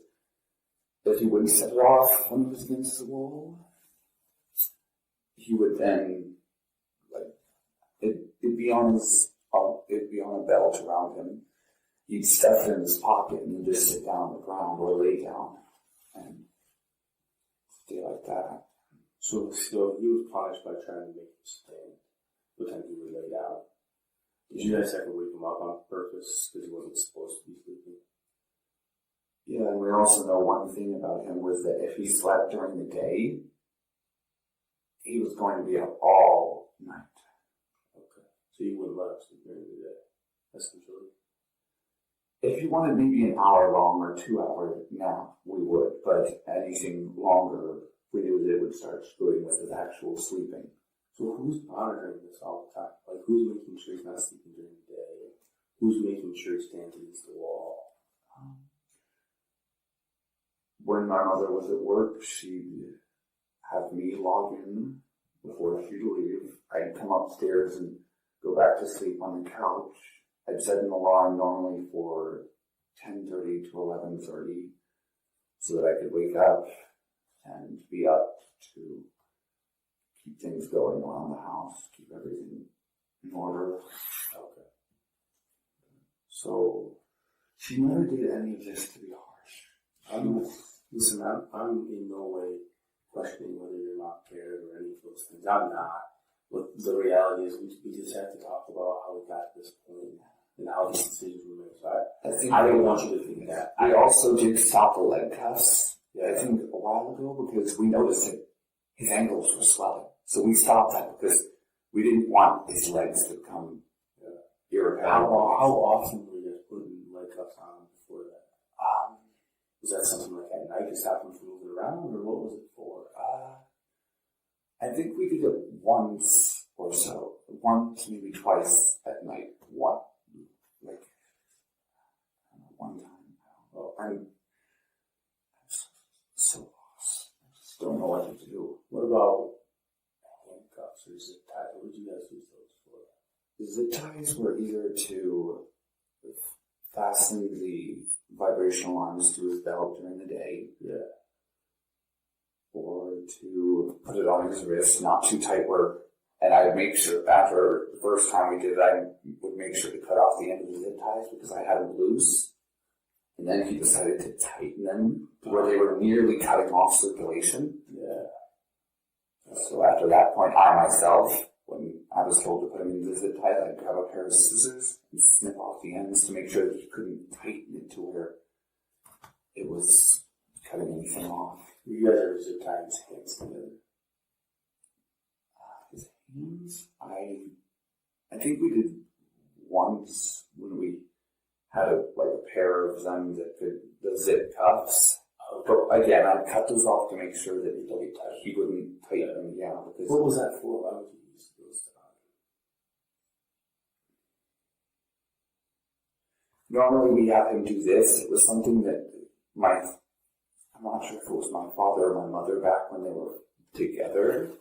if he wouldn't set it off when he was against the wall, he would then it'd be on a belt around him. He'd stuff it in his pocket and then just sit down on the ground or lay down and stay like that. So he was punished by trying to make him stand, but then he would lay down. Did you guys ever wake him up on purpose because he wasn't supposed to be sleeping? Yeah, and we also know one thing about him was that if he slept during the day, he was going to be up all night. Okay. So you wouldn't let him sleep during the day, essentially? If you wanted maybe an hour long or 2 hour nap, we would, but anything longer, we knew that it would start screwing with his actual sleeping. So who's monitoring this all the time? Like, who's making sure he's not sleeping during the day? Who's making sure he stands against the wall? When my mother was at work, she'd have me log in before she'd leave. I'd come upstairs and go back to sleep on the couch. I'd set an alarm normally for 10:30 to 11:30 so that I could wake up and be up to keep things going around the house, keep everything in order. Okay. So she never did any of this to be harsh. Listen, I'm in no way questioning whether your mom cared or any of those things. I'm not. But the reality is we just have to talk about how we got to this point and how these decisions were made. So I don't want you to think that. I also did stop the leg cuffs, I think a while ago, because we noticed that his ankles were swelling. So we stopped that because we didn't want his legs to become irreparable. How often were you guys putting leg cuffs on him before that? Was that something like at night to stop him from moving around, or what was it for? I think we did it once or so. Once, maybe twice at night. One time. Well, I'm so lost. I just don't know what to do. What about handcuffs or zip ties? What did you guys use those for? The zip ties were either to fasten the vibrational arms to his belt during the day, or to put it on his wrist, not too tight and I'd make sure, after the first time we did it, I would make sure to cut off the end of the zip ties because I had them loose. And then he decided to tighten them to where they were nearly cutting off circulation. Yeah. So after that point, I myself, when I was told to put him in the zip ties, I'd grab a pair of scissors and snip off the ends to make sure that he couldn't tighten it to where it was cutting anything off. You guys ever zip tie his hands together? His hands? I think we did once when we had a pair of them that the zip cuffs. But again, I cut those off to make sure that he wouldn't tighten them. Yeah, because what was that for? Why would you use those? Normally we have him do this. It was something that I'm not sure if it was my father or my mother back when they were together,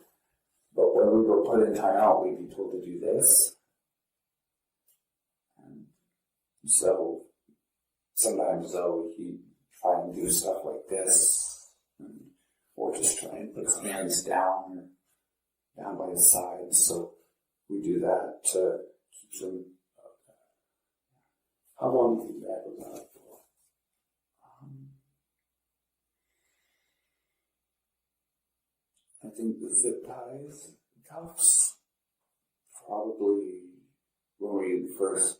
but when we were put in timeout, we'd be told to do this. And so sometimes though he'd try and do stuff like this, or just try and put his hands down by his sides. So we do that to keep them. How long do you think that goes on for? I think the zip ties, cuffs, probably when we first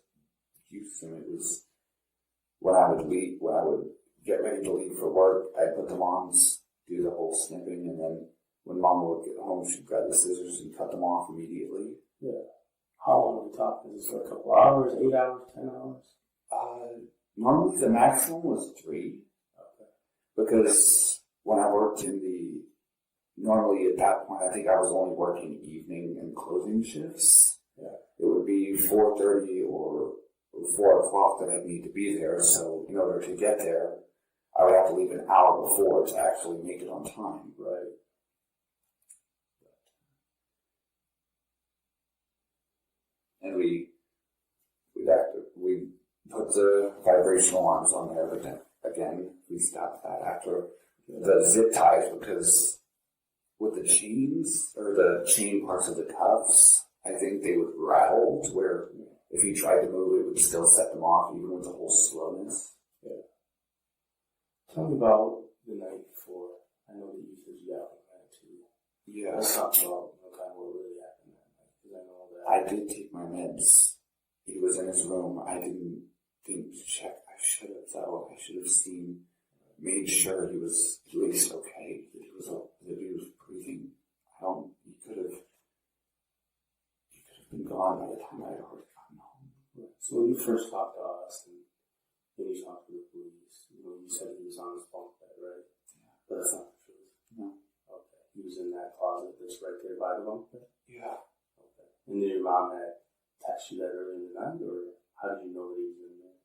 used them, it was when I would get ready to leave for work, I'd put them on, do the whole snipping, and then when Mama would get home, she'd grab the scissors and cut them off immediately. Yeah. How long are we talking? Is this for a couple hours, 8 hours, 10 hours? Normally the maximum was 3. Okay. Because when I worked normally at that point, I think I was only working evening and closing shifts. Yeah. It would be 4:30 or 4 o'clock that I'd need to be there. So in order to get there, I would have to leave an hour before to actually make it on time. Right. And we put the vibration alarms on there, but then again, we stopped that after the zip ties, because with the chains, or the chain parts of the cuffs, I think they would rattle to where if you tried to move, it would still set them off, even with the whole slowness. Yeah. Tell me about the night before. I know that you said you got one night too. Yeah. Let's talk about kind of what really happened that night, because I know that. I did take my meds. He was in his room. I didn't think to check. I should have, though. I should have made sure he was at least okay, that he was breathing. He could have been gone by the time I had already gotten home. So when you first talked to us, and then you talked to the police, you said he was on his bunk bed, right? Yeah. But that's not the truth. No. Okay. He was in that closet that's right there by the bunk bed? Yeah. Okay. And then your mom had texted you that early in the night, or how did you know that he was in there?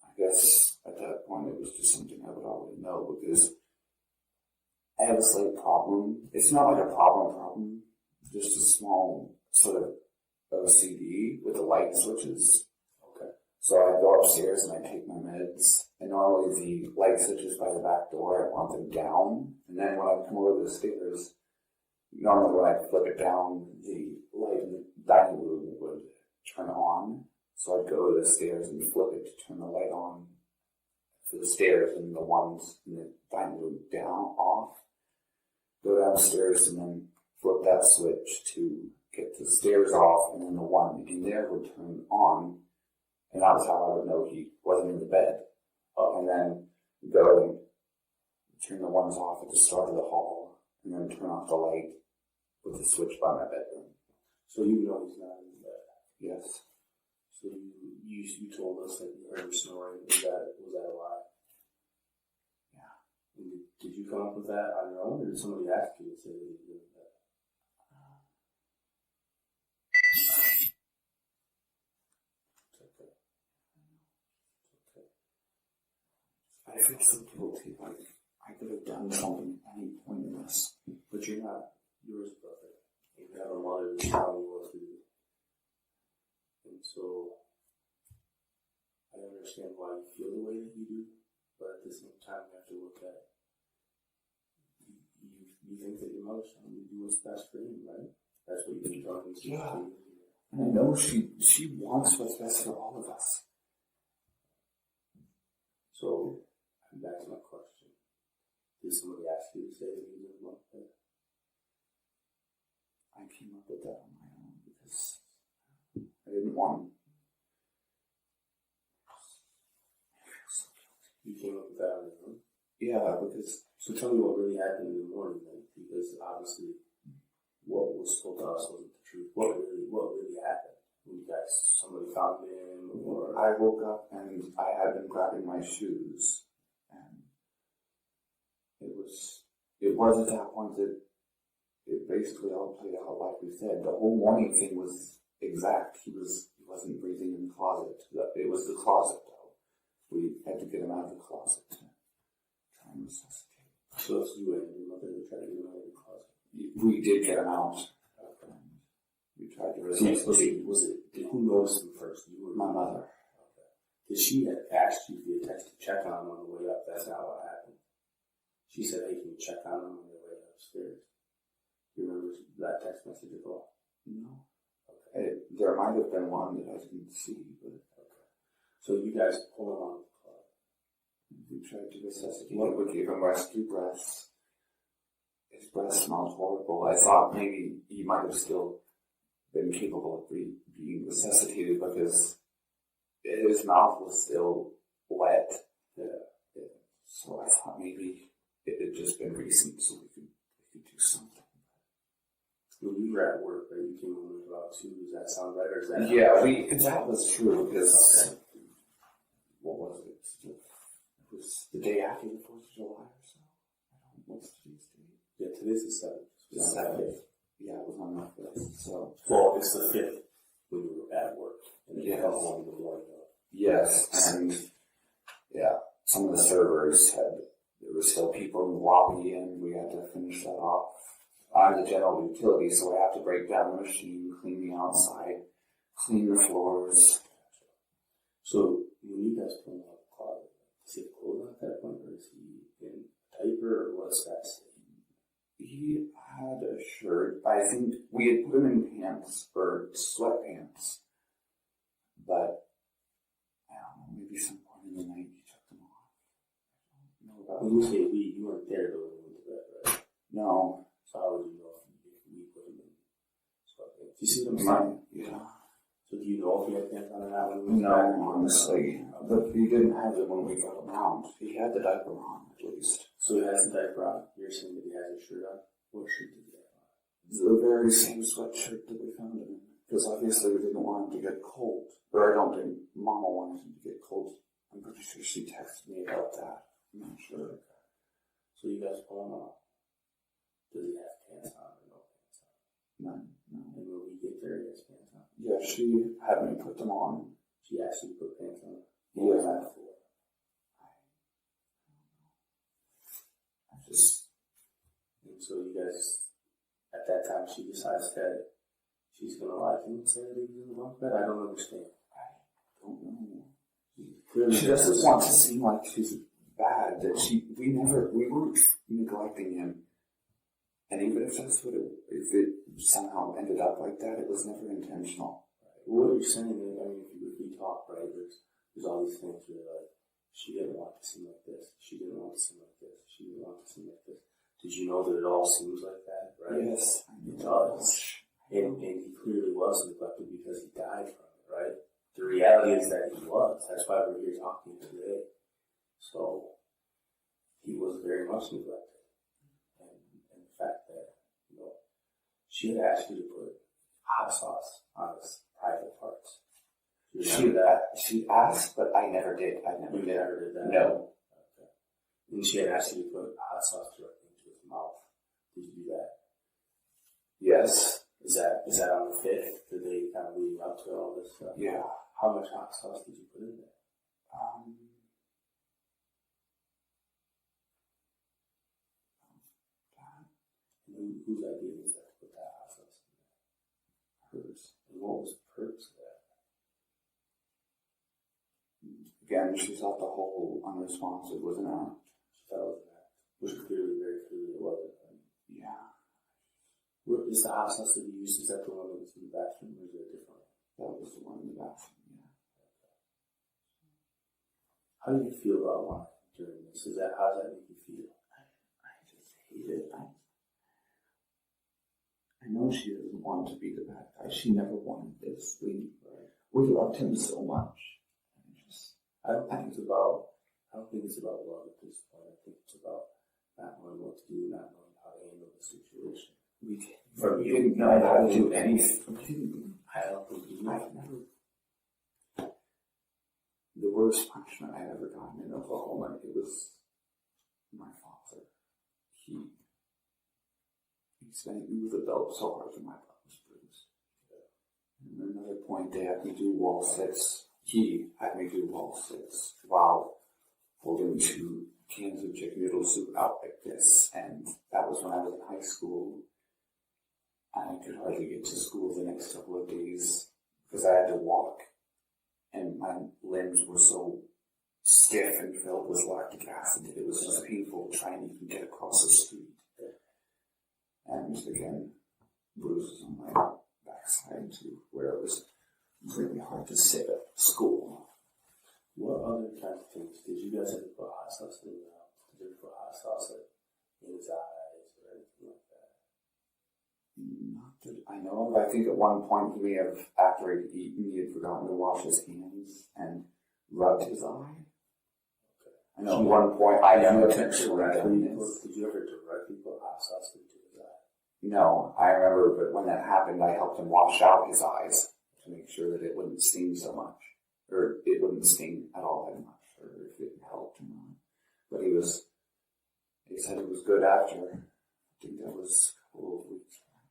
I guess at that point it was just something I would already know, because I have a slight problem. It's not like a problem, just a small sort of OCD with the light switches. Okay. So I go upstairs and I take my meds, and normally the light switches by the back door, I want them down, and then when I come over the stairs, normally when I flip it down, the light in the dining room would turn on. So I'd go to the stairs and flip it to turn the light on for the stairs, and the ones in the dining room down, off. Go downstairs and then flip that switch to get the stairs off, and then the one in there would turn on. And that was how I would know he wasn't in the bed. And then go and turn the ones off at the start of the hall, and then turn off the light with the switch by my bedroom. So you know he's not in the bed? Yes. So you told us that you heard him snoring. Was that a lie? Yeah. And did you come up with that on your own, or did somebody ask you to say that you did that? It's okay. I feel so guilty. Like I could have done something at any point in this. But you're not. Yours is perfect. You have a mother that's telling you what to do. And so, I understand why you feel the way that you do, but at the same time, you have to look at, you think that your mother's trying to do what's best for you, right? That's what you've been talking to. Yeah. And I know she wants what's best for all of us. So, I'm back to my question. Did somebody ask you to say that you didn't want that? I came up with that on my own because I didn't want. You came up with that on your own? Yeah, because. So tell me what really happened in the morning then, because obviously what was told to us wasn't the truth. What really happened? When you guys, somebody found him, or? I woke up and I had been grabbing my shoes, and it was at that point that it basically all played out like we said. The whole morning thing was exact. He wasn't breathing in the closet. It was the closet though. We had to get him out of the closet to try and resuscitate. So it's you and your mother that tried to get him out of the closet? We did get him out. Okay. We tried to resuscitate. Who noticed him first? You or my mother? Okay. Did she ask you via text to check on him on the way up? That's not what happened. She said, "Hey, can you check on him on your way upstairs?" You remember that text message at all? No. Okay. There might have been one that I didn't see, but okay. So you guys pull him out of the closet. We tried to resuscitate him. We gave him rescue breaths. His breath smelled horrible. I thought maybe he might have still been capable of being resuscitated because his mouth was still wet. Yeah. So I thought maybe it had just been recent, so we could do something. When you were at work, right? You came home at about 2. Does that sound right, or is that? Yeah, that was true because what was it? It was the day after the 4th of July or so. What's today's date? Yeah, today's the 7th. The 7th. Yeah, it was on on the 5th. So, Well, it's the 5th when you were at work. And you Yes. come home in the morning. yes, and yeah, some of the servers there were still people in the lobby, and we had to finish that off. I'm the general utility, so I have to break down the machine, clean the outside, clean the floors. So when you guys put him out of the closet, is he cold at that point, or is he in a diaper, or what's that? He had a shirt. I think we had put him in pants, or sweatpants, but I don't know, maybe some point in the night he took them off. I don't know about When you say we, you weren't there though when we went to bed, right? No. So how would you know if we put him in sweatpants? Do you see what I'm saying? Yeah. So do you know if he had pants on or not when we went to No, bed? honestly. But he didn't have them when we got around. He had the diaper on, at least. So he has the diaper on. You're saying that he has his shirt on? What shirt did he have on? The very same sweatshirt that we found him in. Because obviously we didn't want him to get cold. Or I don't think Mama wanted him to get cold. I'm pretty sure she texted me about that. I'm not sure. So you guys pull him out. Does he have pants on or no pants on? No. And when we get there, he has pants on. Yeah, she had me put them on. She asked you to put pants on. Yeah. What was that for? And so you guys, at that time, she decides that she's gonna lie to him and say that he was in the bunk bed. I don't understand. I don't know. Clearly She doesn't want to seem like she's bad. That we weren't neglecting him. And even if if it somehow ended up like that, it was never intentional. What you're saying is, I mean, if we talk, right, there's all these things where like, she didn't want to seem like this, she didn't want to seem like this, she didn't want to seem like this. Did you know that it all seems like that, right? Yes. It does. And he clearly was neglected because he died from it, right? The reality is that he was. That's why we're here talking today. So, he was very much neglected. And the fact that, she had asked you to put hot sauce on his private parts. She asked, but I never did. I never did. Never did that? No. Okay. And she had asked you to put hot sauce directly into his mouth. Did you do that? Yes. Is that on the 5th? Did they kind of lead up to all this stuff? Yeah. How much hot sauce did you put in there? And whose idea was that to put that hot sauce in there? Hers. And what was the purpose of that? Again, she thought the whole unresponsive was an act. She thought it was an act. Which clearly, very clearly it wasn't. Right? Yeah. Is the hot sauce that you used, is that the one that was in the bathroom, or is it a different one? That was the one in the bathroom, yeah. How do you feel about wine during this? How does that make you feel? I just hate it. I know she doesn't want to be the bad guy. She never wanted this. We loved him so much. I don't think it's about love at this point. I think it's about not knowing what to do, not knowing how to handle the situation. We didn't know how to do anything. I don't think you know. The worst punishment I ever gotten in Oklahoma, it was my father. He spanked me with a belt so hard that my butt was bruised. And at another point, they had me do wall sits. He had me do wall sits while holding 2 cans of chicken noodle soup out like this. And that was when I was in high school. And I could hardly get to school the next couple of days because I had to walk. And my limbs were so stiff and filled with lactic acid that it was just painful trying to even get across the street. And again, bruises on my backside too, where it was really hard to sit at school. What other kinds of things? Did you guys ever put hot sauce in your mouth? Did you ever put hot sauce in his eyes or anything like that? Not that I know of. I think at one point he may have, after he'd eaten, he had forgotten to wash his hands and rubbed his eye. Okay. I know at one point I never Did you ever directly put hot sauce into his eye? No, I remember, but when that happened, I helped him wash out his eyes to make sure that it wouldn't sting so much, or it wouldn't sting at all that much, or if it helped or not. But he said it was good after. I think that was a couple of weeks back.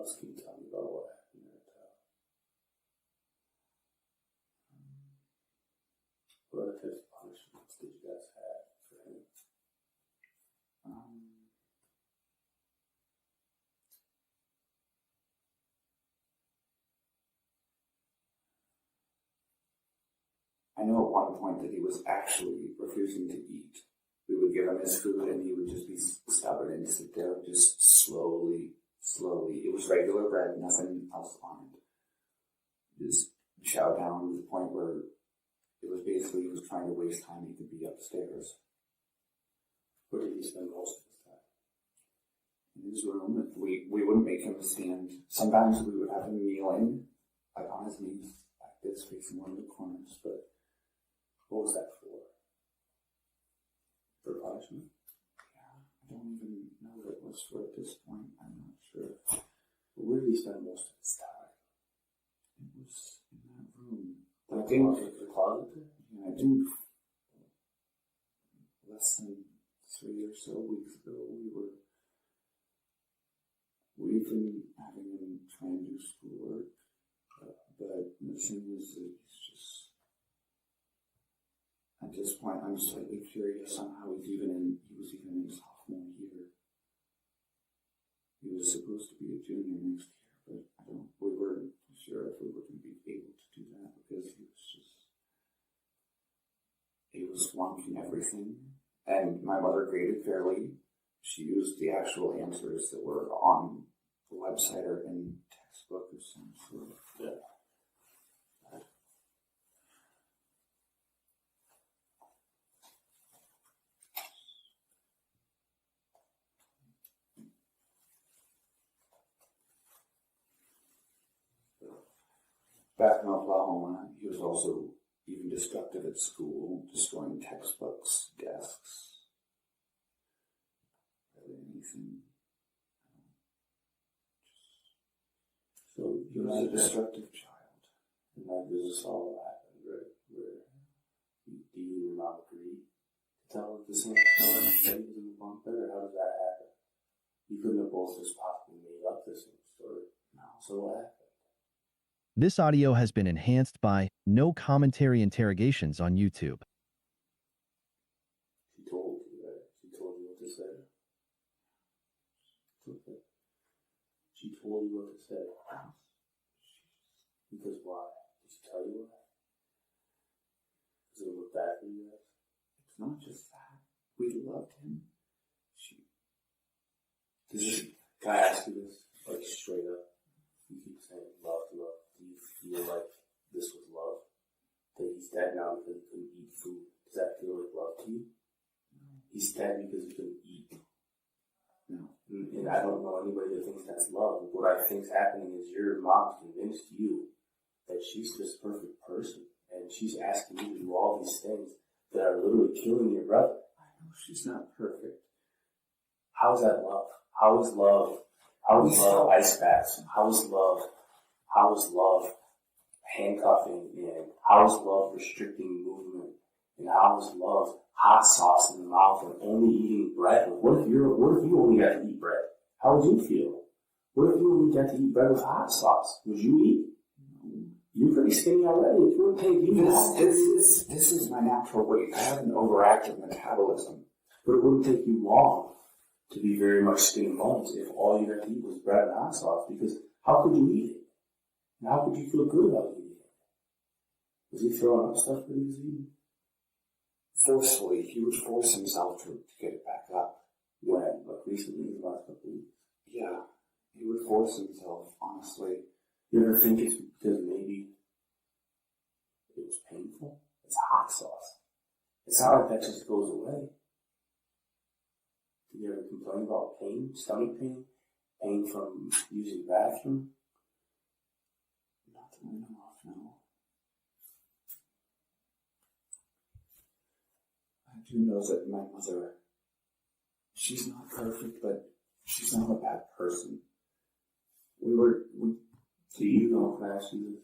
else can you tell me about what happened at what other types of punishments did you guys have for him? I know at one point that he was actually refusing to eat. We would give him his food and he would just be stubborn and sit there just slowly. It was regular bread, nothing else on it. Just chow down to the point where it was basically he was trying to waste time. He could be upstairs. Where did he spend most of his time? In his room. We wouldn't make him stand. Sometimes we would have him kneeling, like on his knees, like this, facing one of the corners, but what was that for? For punishment? Yeah, I don't even know what it was for at this point. I'm not sure. But where did he spend most of his time? It was in that room. I think the closet there? Yeah, I think less than 3 or so weeks ago we've been having him try and do schoolwork, but the thing is that it's just at this point I'm slightly curious on how he was even in sophomore year. He was supposed to be a junior next year, but we weren't sure if we were going to be able to do that because he was flunking everything. And my mother graded fairly. She used the actual answers that were on the website or in textbook or some sort of. Yeah. Back in Oklahoma, he was also even destructive at school, destroying textbooks, desks, really anything. So He was a destructive child. And like this all happened, right? Where do you and mom agree to tell the same story that he was in the bunk bed, or how does that happen? You couldn't have both just possibly made up the same story. No. So what happened? This audio has been enhanced by No Commentary Interrogations on YouTube. She told you, right? She told you what to say. Okay. She told you what to say. Because why? Did she tell you why? Does it look bad for you guys? It's not just that. We loved him. Can I ask you this, like straight up? You keep saying love. Do you feel like this was love? That he's dead now because he couldn't eat food. Does that feel like love to you? No. He's dead because he couldn't eat. No. And I don't know anybody that thinks that's love. What I think's happening is your mom convinced you that she's this perfect person, and she's asking you to do all these things that are literally killing your brother. I know she's not perfect. How's that love? How is love? How is love ice baths? How is love handcuffing? And how is love restricting movement? And how is love hot sauce in the mouth and only eating bread? What if you only got to eat bread? How would you feel? What if you only got to eat bread with hot sauce? Would you eat? You're pretty skinny already. It wouldn't take you long. This is my natural weight. I have an overactive metabolism. But it wouldn't take you long to be very much skinny bones if all you had to eat was bread and hot sauce, because how could you eat it? And how could you feel good about eating it? Was he throwing up stuff that he was eating? Forcefully, he would force himself to get it back up. When? Like recently, in the last couple of weeks? Yeah, he would force himself, honestly. You ever think it's because maybe it was painful? It's hot sauce. It's not like that just goes away. Did you ever complain about pain, stomach pain, pain from using the bathroom? Not that I know of, no. I do know that my mother, she's not perfect, but she's not a bad person. Do you know, can I ask you this?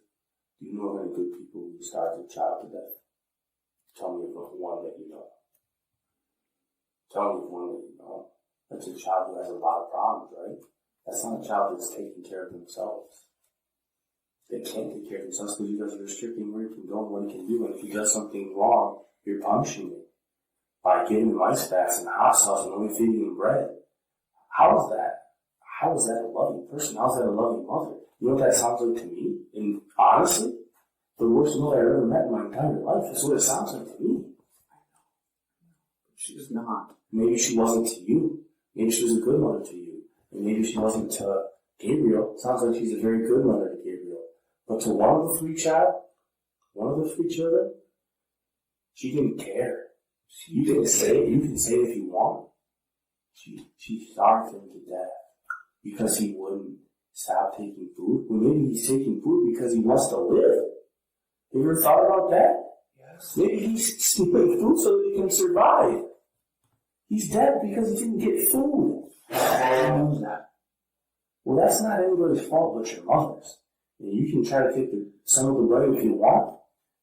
Do you know of any good people who starved a child to death? Tell me of one that you know. Tell me of one that you know. That's a child who has a lot of problems, right? That's not a child that's taking care of themselves. They can't take care of themselves because you guys are restricting where he can go and what he can do. And if he does something wrong, you're punishing it by giving him ice baths and hot sauce and only feeding him bread. How is that? How is that a loving person? How is that a loving mother? You know what that sounds like to me? And honestly, the worst mother I ever met in my entire life. That's what it sounds like to me. She's not. Maybe she wasn't to you. Maybe she was a good mother to you. And maybe she wasn't to Gabriel. Sounds like she's a very good mother to Gabriel. But to one of the three children, she didn't care. You can say it if you want. She starved him to death because he wouldn't stop taking food. Well, maybe he's taking food because he wants to live. Have you ever thought about that? Yes. Maybe he's stealing food so that he can survive. He's dead because he didn't get food. How do you know that? Well, that's not anybody's fault but your mother's. And you can try to take some of the blame if you want,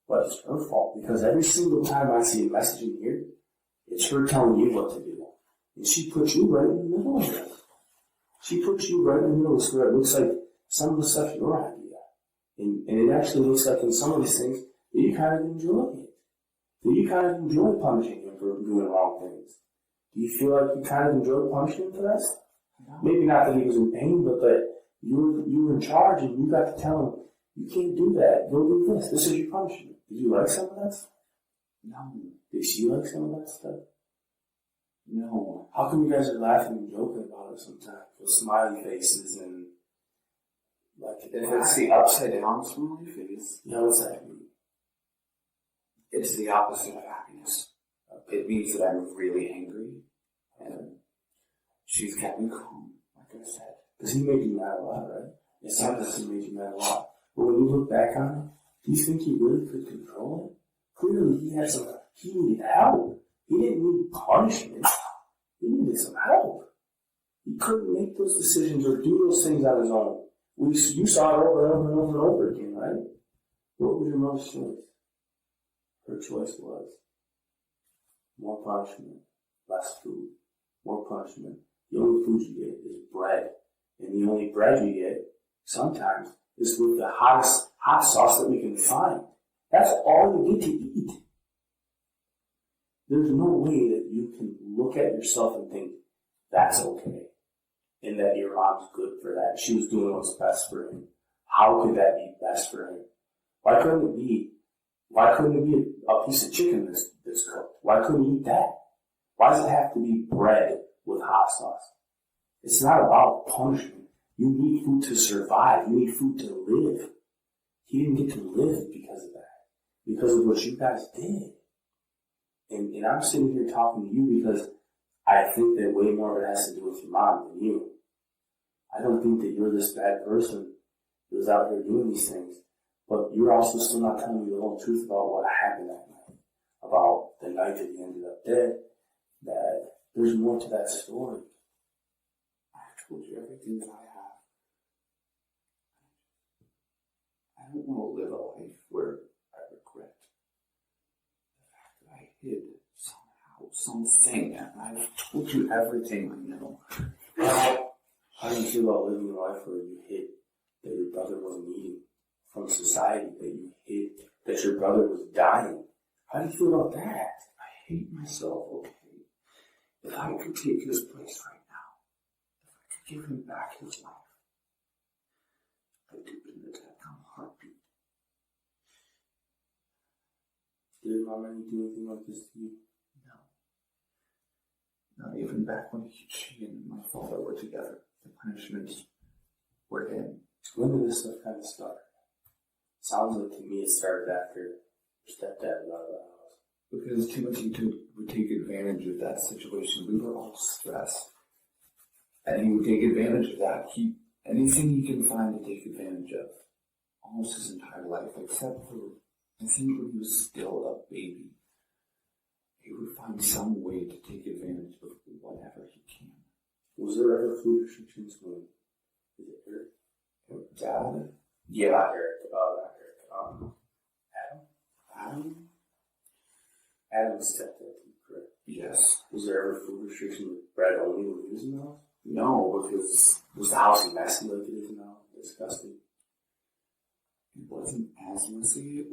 but it's her fault because every single time I see a message in here, it's her telling you what to do. And she put you right in the middle of it. She put you right in the middle of this where it looks like some of the stuff your idea. And it actually looks like in some of these things that you kind of enjoy it. That you kind of enjoy punishing him for doing wrong things. Do you feel like you kind of enjoy punishing him for that? No. Maybe not that he was in pain, but that you were in charge and you got to tell him, you can't do that. Go do this. This is your punishment. Did you like some of that stuff? No. Did she like some of that stuff? No. How come you guys are laughing and joking about it sometimes? With smiley faces and like If it's the upside down smiley face, yeah, what's that mean? it's the opposite of happiness. It means that I'm really angry, and she's kept me calm, like I said. Because he made you mad a lot, right? It sounds like he made you mad a lot. But when you look back on it, do you think he really could control it? Clearly he needed help. He didn't need punishment. He needed some help. He couldn't make those decisions or do those things on his own. You saw it over and over and over and over again, right? What was your mother's choice? Her choice was more punishment, less food. More punishment. The only food you get is bread. And the only bread you get, sometimes, is with the hottest hot sauce that we can find. That's all you get to eat. There's no way that you can look at yourself and think, that's okay. And that your mom's good for that. She was doing what's best for him. How could that be best for him? Why couldn't it be a piece of chicken that's cooked? Why couldn't he eat that? Why does it have to be bread with hot sauce? It's not about punishment. You need food to survive. You need food to live. He didn't get to live because of that. Because of what you guys did. And I'm sitting here talking to you because I think that way more of it has to do with your mom than you. I don't think that you're this bad person who's out here doing these things. But you're also still not telling me the whole truth about what happened that night. About the night that he ended up dead. That there's more to that story. I've told you everything that I have. I don't want to live a life where I regret the fact that I hid somehow something, and I've told you everything I know. How do you feel about living a life where you hid that your brother wasn't eating from society, that you hid that your brother was dying? How do you feel about that? I hate myself, okay? If I could take his place right now, if I could give him back his life, I'd do it in a goddamn heartbeat. Did your mom ever do anything like this to you? No. Not even back when she and my father were together. The punishments were him. When did this stuff kind of start? Sounds like to me it started after your stepdad was out of the house. Because Timothy would take advantage of that situation. We were all stressed. And he would take advantage of that. Anything he can find to take advantage of. Almost his entire life, except for, I think when he was still a baby. He would find some way to take advantage of whatever he can. Was there ever food restrictions when, is it Eric? Dad? Yeah, not Eric. Not Eric. Adam? Adam's stepdad, correct? Yes. Was there ever food restriction with bread only when he was in the house? No, because Was the house messy like it is now? Disgusting. it wasn't as messy.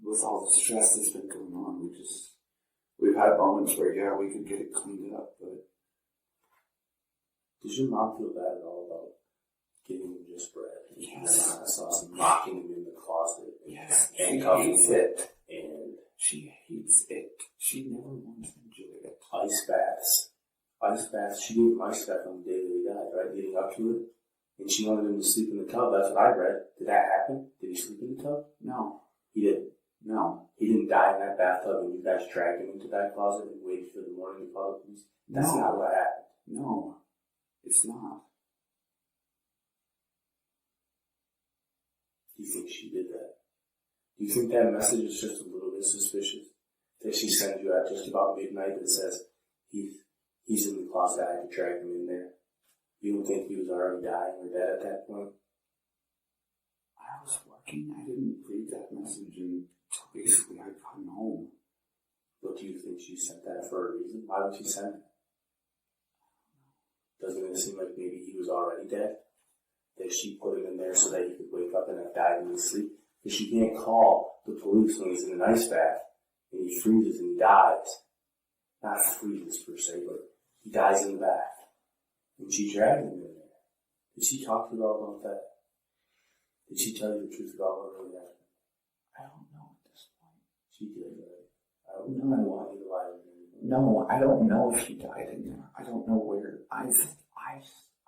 With all the stress that's been going on, we've had moments where, yeah, we could get it cleaned up, but... Does your mom feel bad at all about giving him just bread? Yes. I saw some mocking him in the closet. Yes, And she covering hates him. it. And She hates it. She never once enjoyed it. ice baths. Ice baths. She gave him ice bath on the day that he died, right? Leading up to it. And she wanted him to sleep in the tub. That's what I read. Did that happen? Did he sleep in the tub? No. He didn't. No. He didn't die in that bathtub and you guys dragged him into that closet and waited for the morning to call the police. That's No. not what happened. No. It's not. Do you think she did that? Do you think that message is just a little bit suspicious? That she sends you at just about midnight that says, he's in the closet, I had to drag him in there. You don't think he was already dying or dead at that point? I was working. I didn't read that message until basically I'd gotten home. But do you think she sent that for a reason? Why would she send it? Doesn't it seem like maybe he was already dead? That she put him in there so that he could wake up and have died in his sleep? Because she can't call the police when he's in an ice bath and he freezes and he dies. Not freezes per se, but he dies in the bath. And she dragged him in there. Did she talk to you all about that? Did she tell you the truth about what really happened? I don't know at this point. She did, right? I don't want you to lie to me. No, I don't know if he died in there. I don't know where. I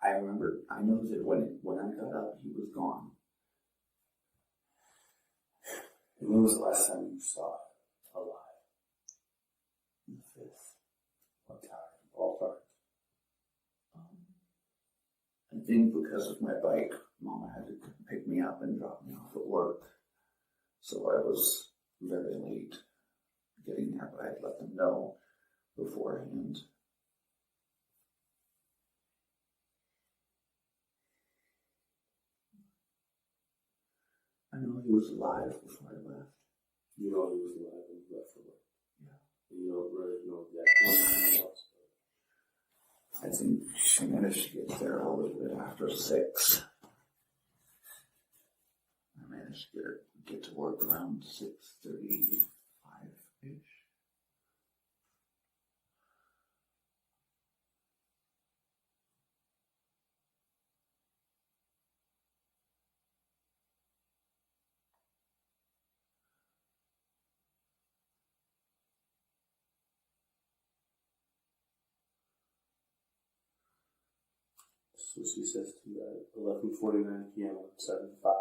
remember. I know that when I got up, he was gone. And when was the last time you saw him alive? The 5th. What time? Ballpark? I think because of my bike, Mama had to pick me up and drop me off at work. So I was very late getting there, but I'd let them know beforehand. I know he was alive before I left. You know he was alive when you left for work. Yeah. And you don't really know exactly what else. I think she managed to get there a little bit after 6. I managed to get to work around 6:35-ish. So she says to you at 11:49 p.m. on 7/5,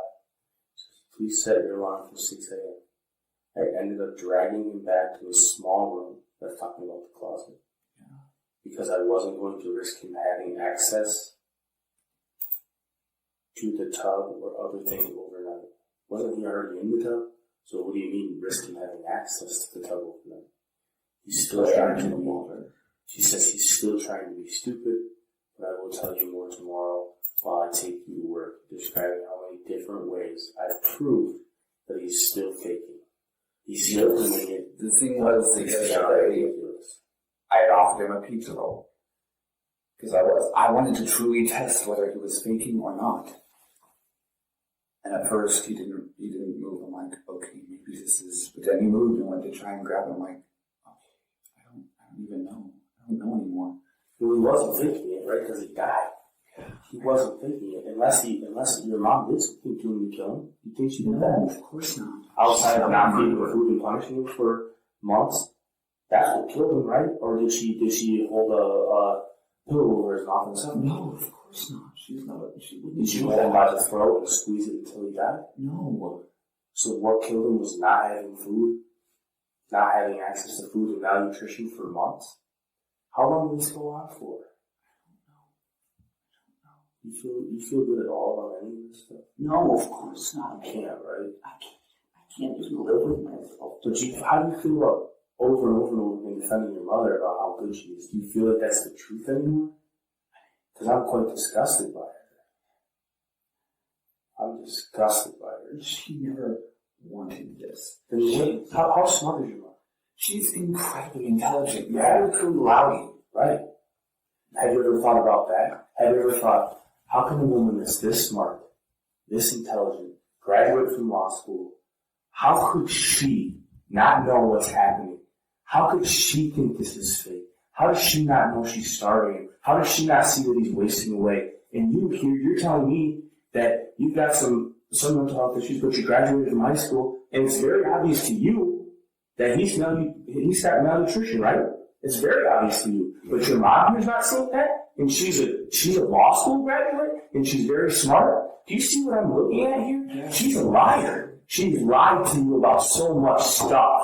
please set your alarm for 6 a.m. I ended up dragging him back to a small room. That's talking about the closet. Yeah. Because I wasn't going to risk him having access to the tub or other things overnight. Wasn't he already in the tub? So what do you mean risk him having access to the tub overnight? He's still trying to be water. She says he's still trying to be stupid, but I will tell you more tomorrow while I take you to work, describing how many different ways I've proved that he's still faking. He's still doing it. The thing was, the It's other day, ridiculous. I had offered him a pizza roll. Because I wanted to truly test whether he was faking or not. And at first, he didn't move. I'm like, okay, maybe this is, but then he moved and went to try and grab him. I'm like, okay, I don't even know. I don't know anymore. Well, he wasn't faking it, right? Because he died. He wasn't faking it. Unless your mom did something to him to kill him. You think she did No, that? of course not. Outside of not feeding him food and punishing him for months? That's what killed him, right? Or did she hold a pillow over his mouth and something? No, of course not. She wouldn't Did she do hold him that. by the throat and squeeze it until he died? No. So what killed him was not having food, not having access to food and malnutrition for months? How long did this go on for? You feel good at all about any of this stuff? No, of course not. You can't, right? I can't just live with myself. But how do you feel about over and over and over again defending your mother about how good she is? Do you feel like that's the truth anymore? Because I'm quite disgusted by her. I'm disgusted by her. She never wanted this. Then how smart is your mom? She's incredibly intelligent. Very cum laude. Right. Have you ever thought about that? Have you ever thought, how can a woman that's this smart, this intelligent, graduate from law school, how could she not know what's happening? How could she think this is fake? How does she not know she's starving him? How does she not see that he's wasting away? And you here, you're telling me that you've got some mental health issues, but you graduated from high school, and it's very obvious to you that he's got malnutrition, right? It's very obvious to you. But your mom here's not seeing that, and she's a law school graduate, and she's very smart. Do you see what I'm looking at here? Yeah. She's a liar. She's lied to you about so much stuff.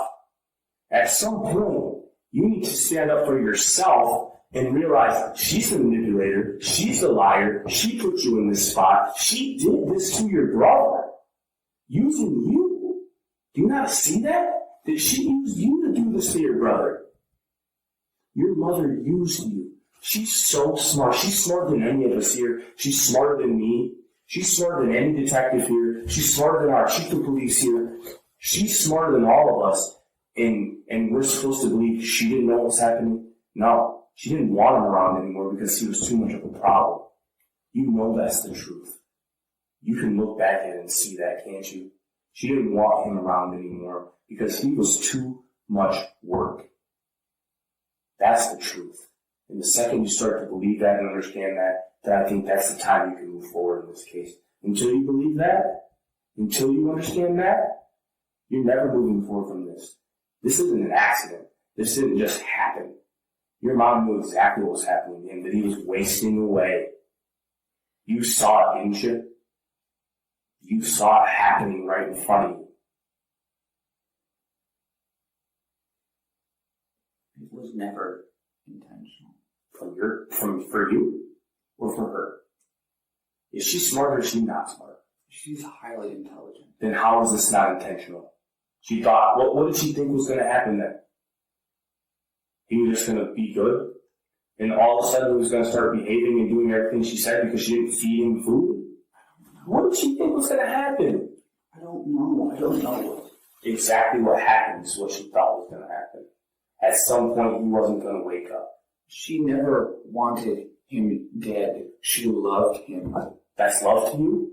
At some point, you need to stand up for yourself and realize she's the manipulator, she's the liar, she put you in this spot, she did this to your brother, using you. Do you not see that? That she used you to do this to your brother. Your mother used you. She's so smart. She's smarter than any of us here. She's smarter than me. She's smarter than any detective here. She's smarter than our chief of police here. She's smarter than all of us. And we're supposed to believe she didn't know what was happening? No. She didn't want him around anymore because he was too much of a problem. You know that's the truth. You can look back at it and see that, can't you? She didn't want him around anymore because he was too much work. That's the truth. And the second you start to believe that and understand that, then I think that's the time you can move forward in this case. Until you believe that, until you understand that, you're never moving forward from this. This isn't an accident. This didn't just happen. Your mom knew exactly what was happening to him, that he was wasting away. You saw it, didn't you? You saw it happening right in front of you. It was never intentional. For you or for her? Is she smart or is she not smart? She's highly intelligent. Then how is this not intentional? She thought, what did she think was going to happen then? He was just going to be good? And all of a sudden he was going to start behaving and doing everything she said because she didn't feed him food? What did she think was going to happen? I don't know. Exactly what happened is what she thought was going to happen. At some point he wasn't going to wake up. She never wanted him dead. She loved him. That's love to you?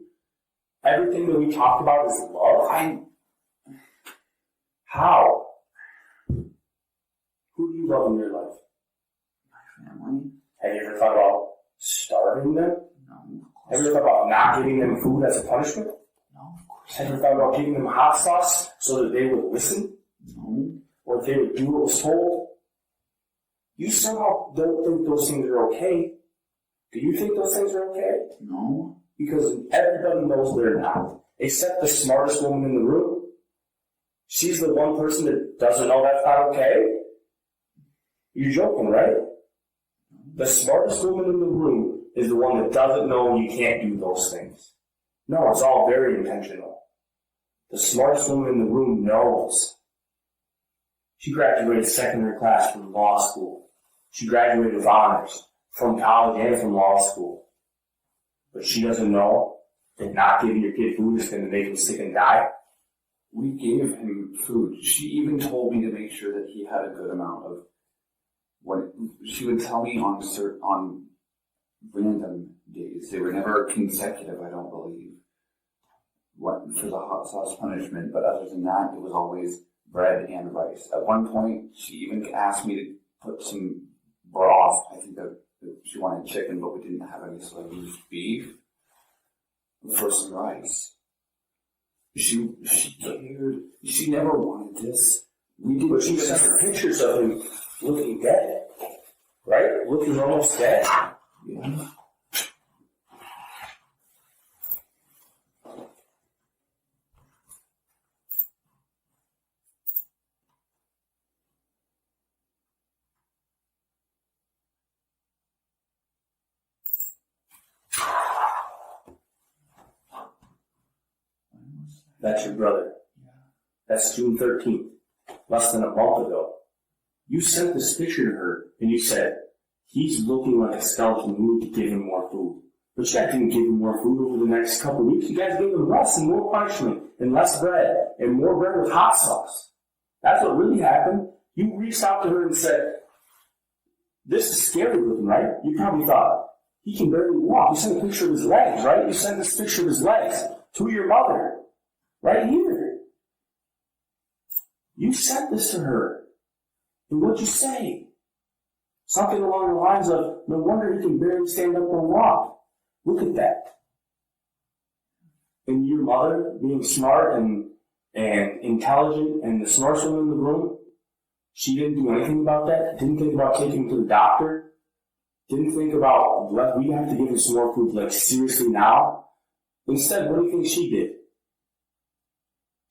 Everything that we talked about is love? How? Who do you love in your life? My family. Have you ever thought about starving them? No. Have you ever thought about not giving them food as a punishment? No, of course. Have you ever thought about giving them hot sauce so that they would listen? No. Or they would do what was told? You somehow don't think those things are okay. Do you think those things are okay? No. Because everybody knows they're not. Except the smartest woman in the room. She's the one person that doesn't know that's not okay? You're joking, right? The smartest woman in the room is the one that doesn't know you can't do those things. No, it's all very intentional. The smartest woman in the room knows. She graduated second in her class from law school. She graduated with honors from college and from law school. But she doesn't know that not giving your kid food is going to make him sick and die. We gave him food. She even told me to make sure that he had a good amount of what she would tell me on random days. They were never consecutive, I don't believe, for the hot sauce punishment. But other than that, it was always bread and rice. At one point, she even asked me to put some broth. I think that she wanted chicken, but we didn't have any, so I used beef for some rice. She cared. She never wanted this. We did. But she sent her pictures of him looking dead, right? Looking almost dead. Yeah. That's your brother. Yeah. That's June 13th, less than a month ago. You sent this picture to her, and you said, he's looking like a skeleton, we need to give him more food. But you guys didn't give him more food over the next couple of weeks. You guys gave him less and more punishment, and less bread, and more bread with hot sauce. That's what really happened. You reached out to her and said, This is scary looking, right? You probably thought, he can barely walk. You sent a picture of his legs, right? You sent this picture of his legs to your mother, right here. You sent this to her. And what'd you say? Something along the lines of, no wonder he can barely stand up and walk. Look at that. And your mother, being smart and intelligent and the smartest woman in the room, she didn't do anything about that, didn't think about taking him to the doctor, didn't think about, we have to give him some more food, like seriously now. Instead, what do you think she did?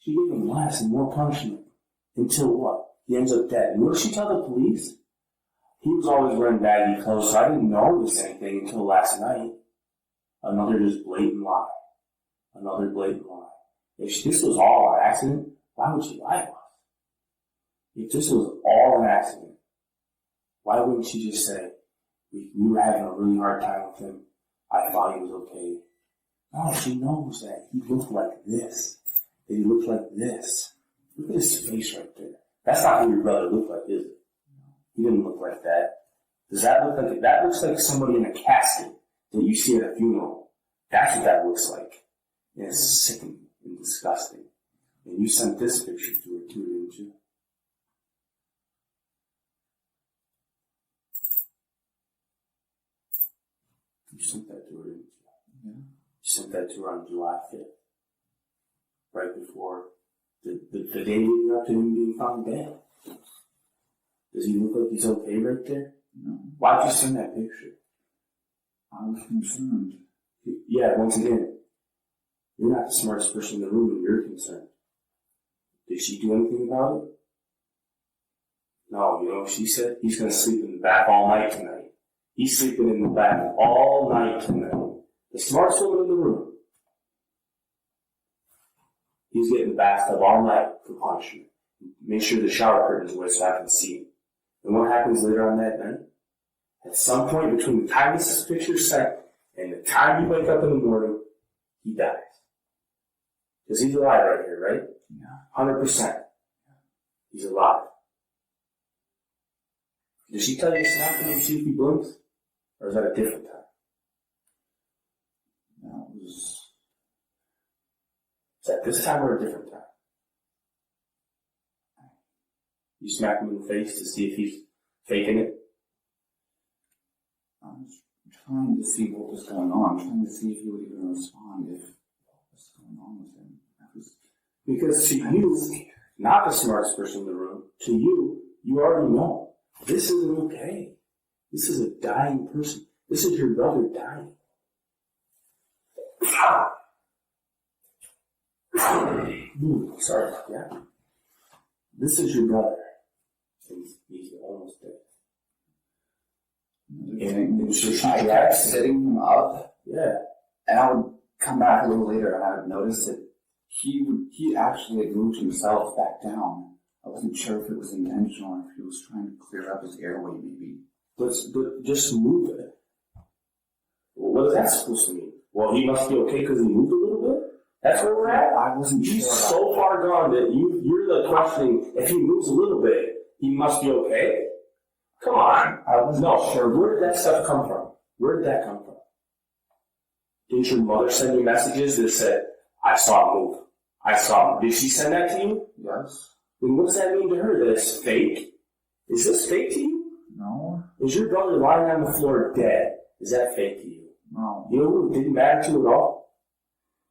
She gave him less and more punishment. Until what? He ends up dead. And what did she tell the police? He was always wearing baggy clothes, so I didn't notice anything until last night. Another just blatant lie. Another blatant lie. If this was all an accident, why would she lie to us? If this was all an accident, why wouldn't she just say, we were having a really hard time with him, I thought he was okay. No, she knows that he looked like this. That he looked like this. Look at his face right there. That's not who your brother looked like, is it? He didn't look like that. Does that look like it? That looks like somebody in a casket that you see at a funeral. That's what that looks like. And it's sickening and disgusting. And you sent this picture to her too, didn't you? You sent that to her, didn't you? Yeah. You sent that to her on July 5th. Right before the day leading up to him being found dead. Does he look like he's okay right there? No. Why'd you send that picture? I was concerned. Yeah, once again, you're not the smartest person in the room and you're concerned. Did she do anything about it? No, you know what she said? He's going to sleep in the bath all night tonight. He's sleeping in the bath all night tonight. The smartest woman in the room. He's getting the bathtub all night for punishment. Make sure the shower curtain's away so I can see him. And what happens later on that night? At some point between the time this picture is sent and the time you wake up in the morning, he dies. Because he's alive right here, right? Yeah. 100%. He's alive. Did she tell you to snap him and see if he blinks? Or is that a different time? That was... Is that this time or a different time? You smack him in the face to see if he's faking it? I was trying to see what was going on, trying to see if he would even respond if what was going on with him. Because to you, not the smartest person in the room, to you, you already know. This isn't okay. This is a dying person. This is your brother dying. Sorry, yeah. This is your brother. He's almost dead. And so I kept sitting him up. Yeah. And I would come back a little later and I would notice that he actually had moved himself back down. I wasn't sure if it was intentional or if he was trying to clear up his airway maybe. But just move it. Well, what is that supposed to mean? Well, he must be okay because he moved a little bit? That's where we're at? I wasn't sure. He's so far gone that you're the questioning, if he moves a little bit, he must be okay? Come on. I wasn't sure. Where did that stuff come from? Where did that come from? Didn't your mother send you messages that said, I saw him move? I saw him. Did she send that to you? Yes. Then what does that mean to her? That it's fake? Is this fake to you? No. Is your brother lying on the floor dead? Is that fake to you? No. You know who it didn't matter to at all?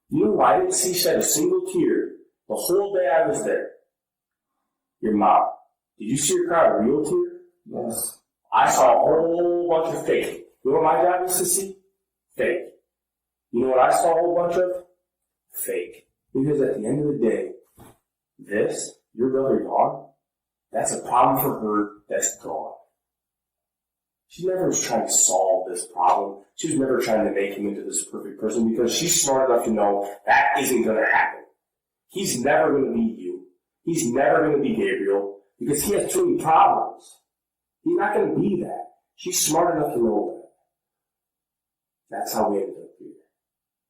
You know why I didn't see shed a single tear the whole day I was there? Your mom. Did you see her cry a real tear? Yes. I saw a whole bunch of fake. You know what my job is to see? Fake. You know what I saw a whole bunch of? Fake. Because at the end of the day, your brother gone, that's a problem for her that's gone. She never was trying to solve this problem. She was never trying to make him into this perfect person because she's smart enough to know that isn't going to happen. He's never going to be you. He's never going to be Gabriel because he has too many problems. He's not going to be that. She's smart enough to know that. That's how we ended up here.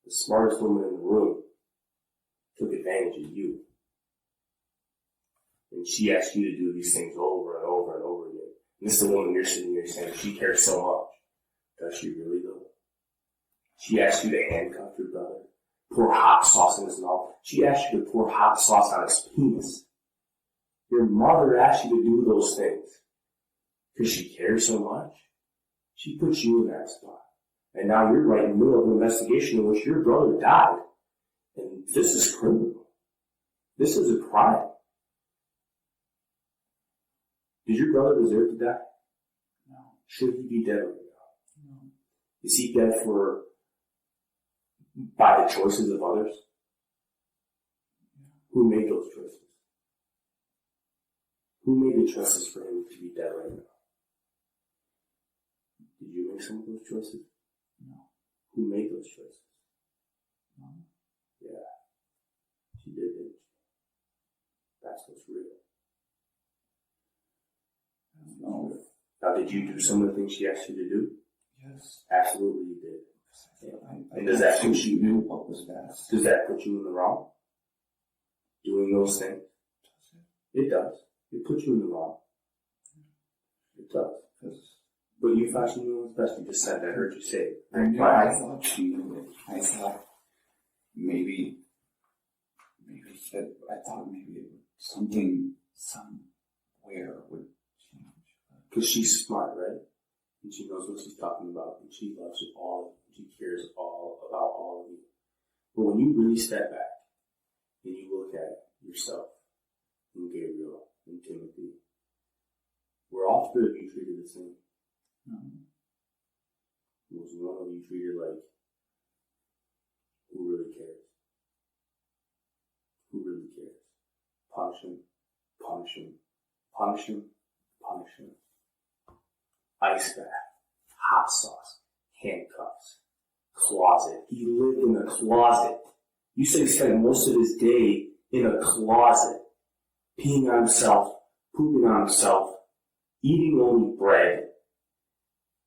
The smartest woman in the room took advantage of you. And she asked you to do these things over and over and over again. This is the woman you're sitting here saying she cares so much. Does she really though? She asked you to handcuff your brother, pour hot sauce in his mouth. She asked you to pour hot sauce on his penis. Your mother asked you to do those things because she cares so much. She puts you in that spot. And now you're right in the middle of an investigation in which your brother died. And this is criminal. This is a crime. Did your brother deserve to die? No. Should he be dead right now? No. Is he dead by the choices of others? Who made those choices? Who made the choices for him to be dead right now? Did you make some of those choices? No. Who made those choices? No. Yeah. She did, didn't she? That's what's real. No. Now, did you do some of the things she asked you to do? Yes. Absolutely you did. I And does that put you knew what was best. Does that put you in the wrong? Doing those things? It does. It puts you in the wrong. It does. But you thought she knew what was best. You just said that. I heard you say it. I thought she knew it. I thought maybe I thought maybe something somewhere would change. Because she's smart, right? And she knows what she's talking about. And she loves you all. And she cares all about all of you. But when you really step back and you look at yourself and Gabriel and Timothy, we're all three of you treated the same. Was one of you treated like, who really cares? Who really cares? Punish him, punish him, punish him, punish him. Ice bath, hot sauce, handcuffs, closet. He lived in a closet. You said he spent most of his day in a closet, peeing on himself, pooping on himself, eating only bread.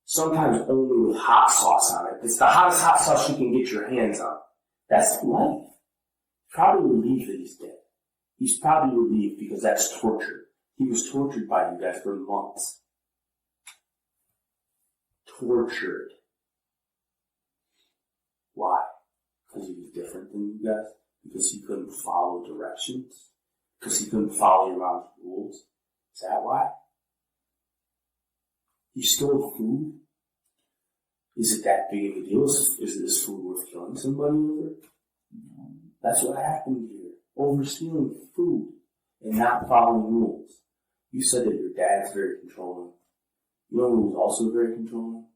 Sometimes only with hot sauce on it. It's the hottest hot sauce you can get your hands on. That's life. Probably relieved that he's dead. He's probably relieved because that's torture. He was tortured by you guys for months. Tortured. Why? Because he was different than you guys? Because he couldn't follow directions? Because he couldn't follow your mom's rules? Is that why? You stole food? Is it that big of a deal? Is this food worth killing somebody over? No. That's what happened here. Over stealing food and not following rules. You said that your dad's very controlling. You know who's also very controlling?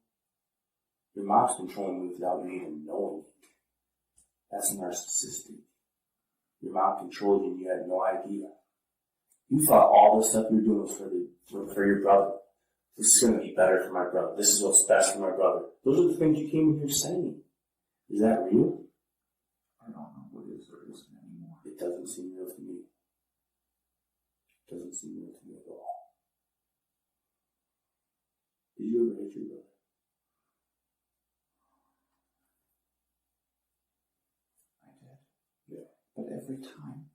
Your mom's controlling you without you even knowing it. That's narcissistic. Your mom controlled you and you had no idea. You thought all the stuff you were doing was for your brother. This is going to be better for my brother. This is what's best for my brother. Those are the things you came in here saying. Is that real? I don't know what is or isn't anymore. It doesn't seem real to me. It doesn't seem real to me at all. Did you ever hate your brother? I did. Yeah. But every time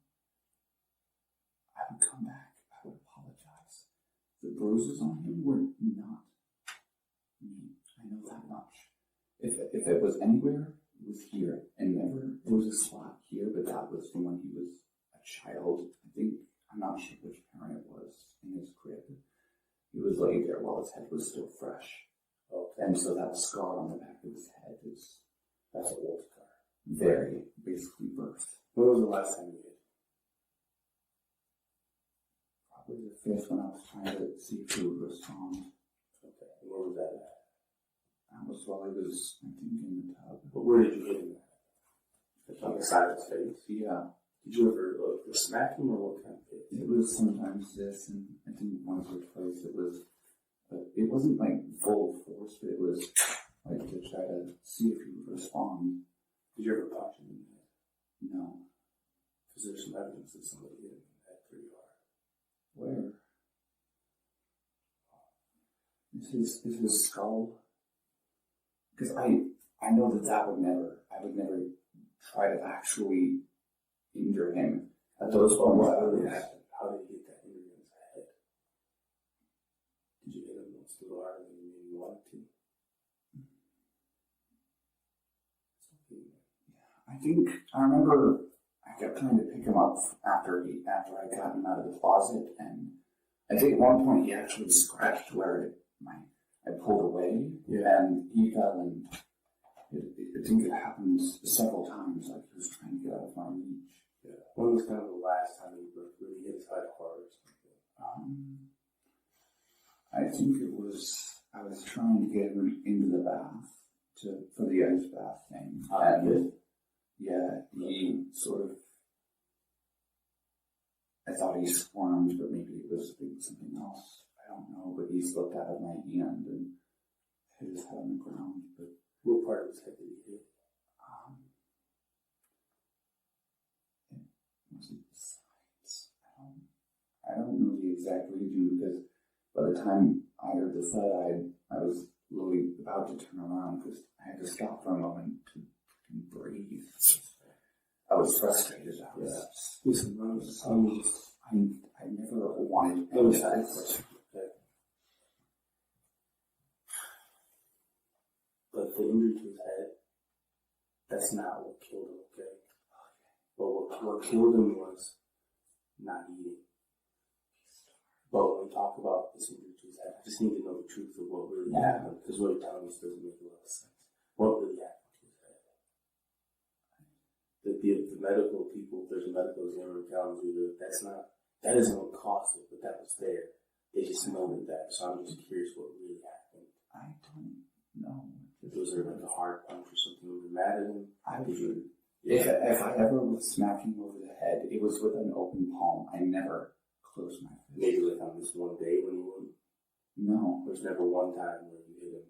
I would come back, I would apologize. The bruises on him were not me. I know that much. If it was anywhere, it was here. And never, there was a spot here, but that was from when he was a child. I'm not sure which parent it was in his crib. He was laid there while his head was still fresh. Okay. And so that scar on the back of his head that's an old scar. Very, basically birthed. When was the last time you did? Probably the fifth when I was trying to see if he would respond. Okay. And where was that at? That was while he was, I think, in the tub. But where did you hit him at? On the side of his face? Yeah. Did you ever smack him or what kind of hit? It was sometimes this, and I think once or twice it wasn't like full force, but it was like to try to see if he would respond. Did you ever punch him in the head? No. Because there's some evidence that somebody hit him in the head pretty hard. Where? Is his skull? Because I know I would never try to actually injure him at those points. How did he get that injury in his head? Did you hit him think I remember I kept trying to pick him up after I got him out of the closet, and I think at one point he actually scratched where I pulled away, and he fell, and I think it happened several times. Like he was trying to get out of my reach. Yeah. When was kind of the last time you really hit his head hard or something? I think it was I was trying to get him into the bath for the ice bath thing, and yeah, he sort of. I thought he squirmed, but maybe it was something else. I don't know, but he slipped out of my hand and hit his head on the ground. But what part of his head did he hit? It was the sides. I don't know the exact region because by the time I heard the thud, I was literally about to turn around because I had to stop for a moment to breathe. I was frustrated. I never wanted to do that. But the injury to his head, that's not what killed him, okay? But what killed him was not eating. But when we talk about this injury to his head, I just need to know the truth of what really happened, because what you're telling me doesn't make a lot of sense. What really happened to his head? The medical people, if there's a medical examiner telling you that isn't what caused it, but that was there. They just noted that, so I'm just curious what really happened. I don't know. Was there like a hard punch or something? Were you mad at him? If I ever was smacking over the head, it was with an open palm. I never closed my fist. Maybe like on this one day when you wouldn't? No. There's never one time where you hit him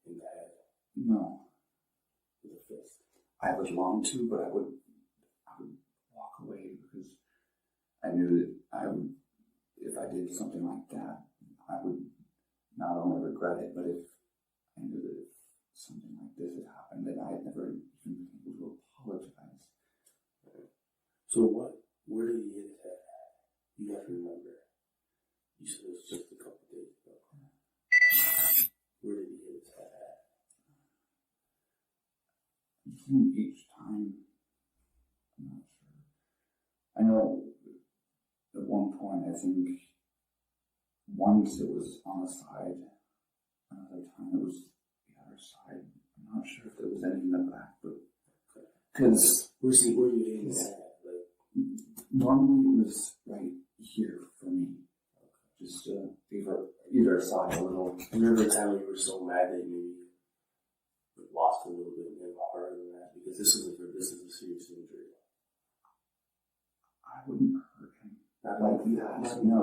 in the head? No. With a fist? I would long to, but I would walk away because I knew that if I did something like that, I would not only regret it, but if I knew that if something like this had happened, that I had never even been able to apologize. So where did he hit his head at? You have to remember. You said it was just a couple days ago. Where did he hit his head at? Each time, I'm not sure. I know at one point, I think once it was on the side, another time it was the other side. I'm not sure if there was any in the back, but because where you hitting his head? Like normally it was right here for me, just either side a little. I remember the time you were so mad that you lost a little bit and harder than that because this is a serious injury. I wouldn't hurt him. Not like that. No,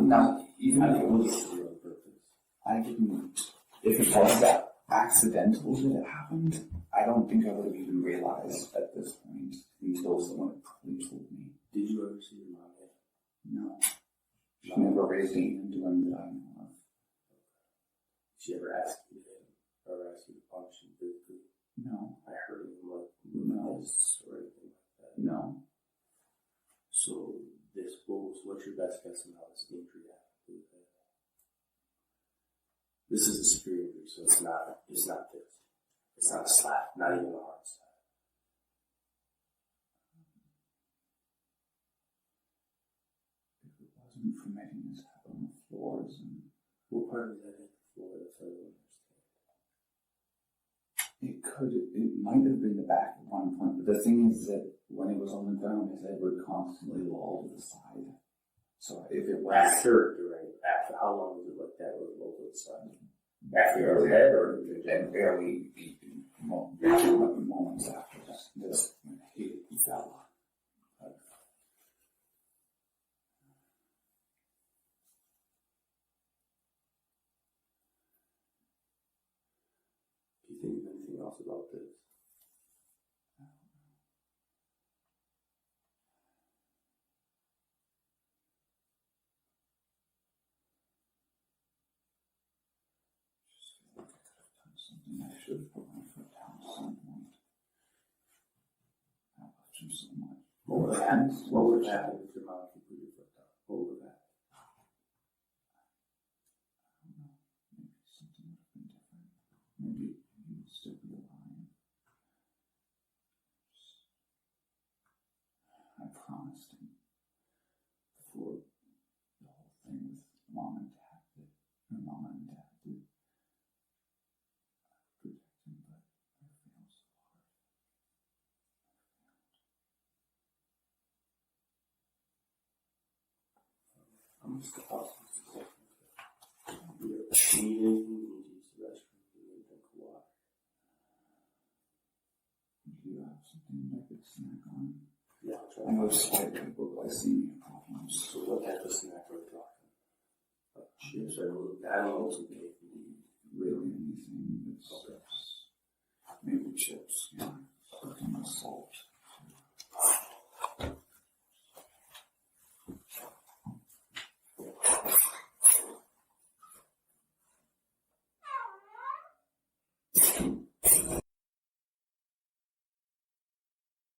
not even if it was on purpose. I didn't. If it was that accidental that it happened, I don't think I would have even realized at this point until someone had probably told me. Did you ever see your mom yet? No. She never raised a hand to him that I know of. She ever asked you to hit him? Or asked you to punch him physically? No. I heard him like no. Or anything like that. No. So what's your best guess on how this injury happened? This is a severe injury, so it's not this. It's not a slap, not even a hard slap. If it wasn't from hitting his head on the floors and what part of that hit the floor that's I don't understand? It might have been the back at one point, but the thing is that when it was on the ground, his head would constantly loll to the side. So if it was after how long was it like that? Was it loll to the side? After your head, or barely moments after this he fell. Do you think of anything else about this? Something I should have put my foot down at some point. I loved him so much. What would have happened? What would have happened if your mom could put your foot down? What would have happened? I don't know. Maybe something would have been different. Maybe he would still be alive. I'm just a house. You need anything, you need to use the restroom, you need to drink water. Do you have something I could snack on? Yeah, I'll try. I know slight hypoglycemia problems. So what type of snack are we talking? Chips or I don't know, some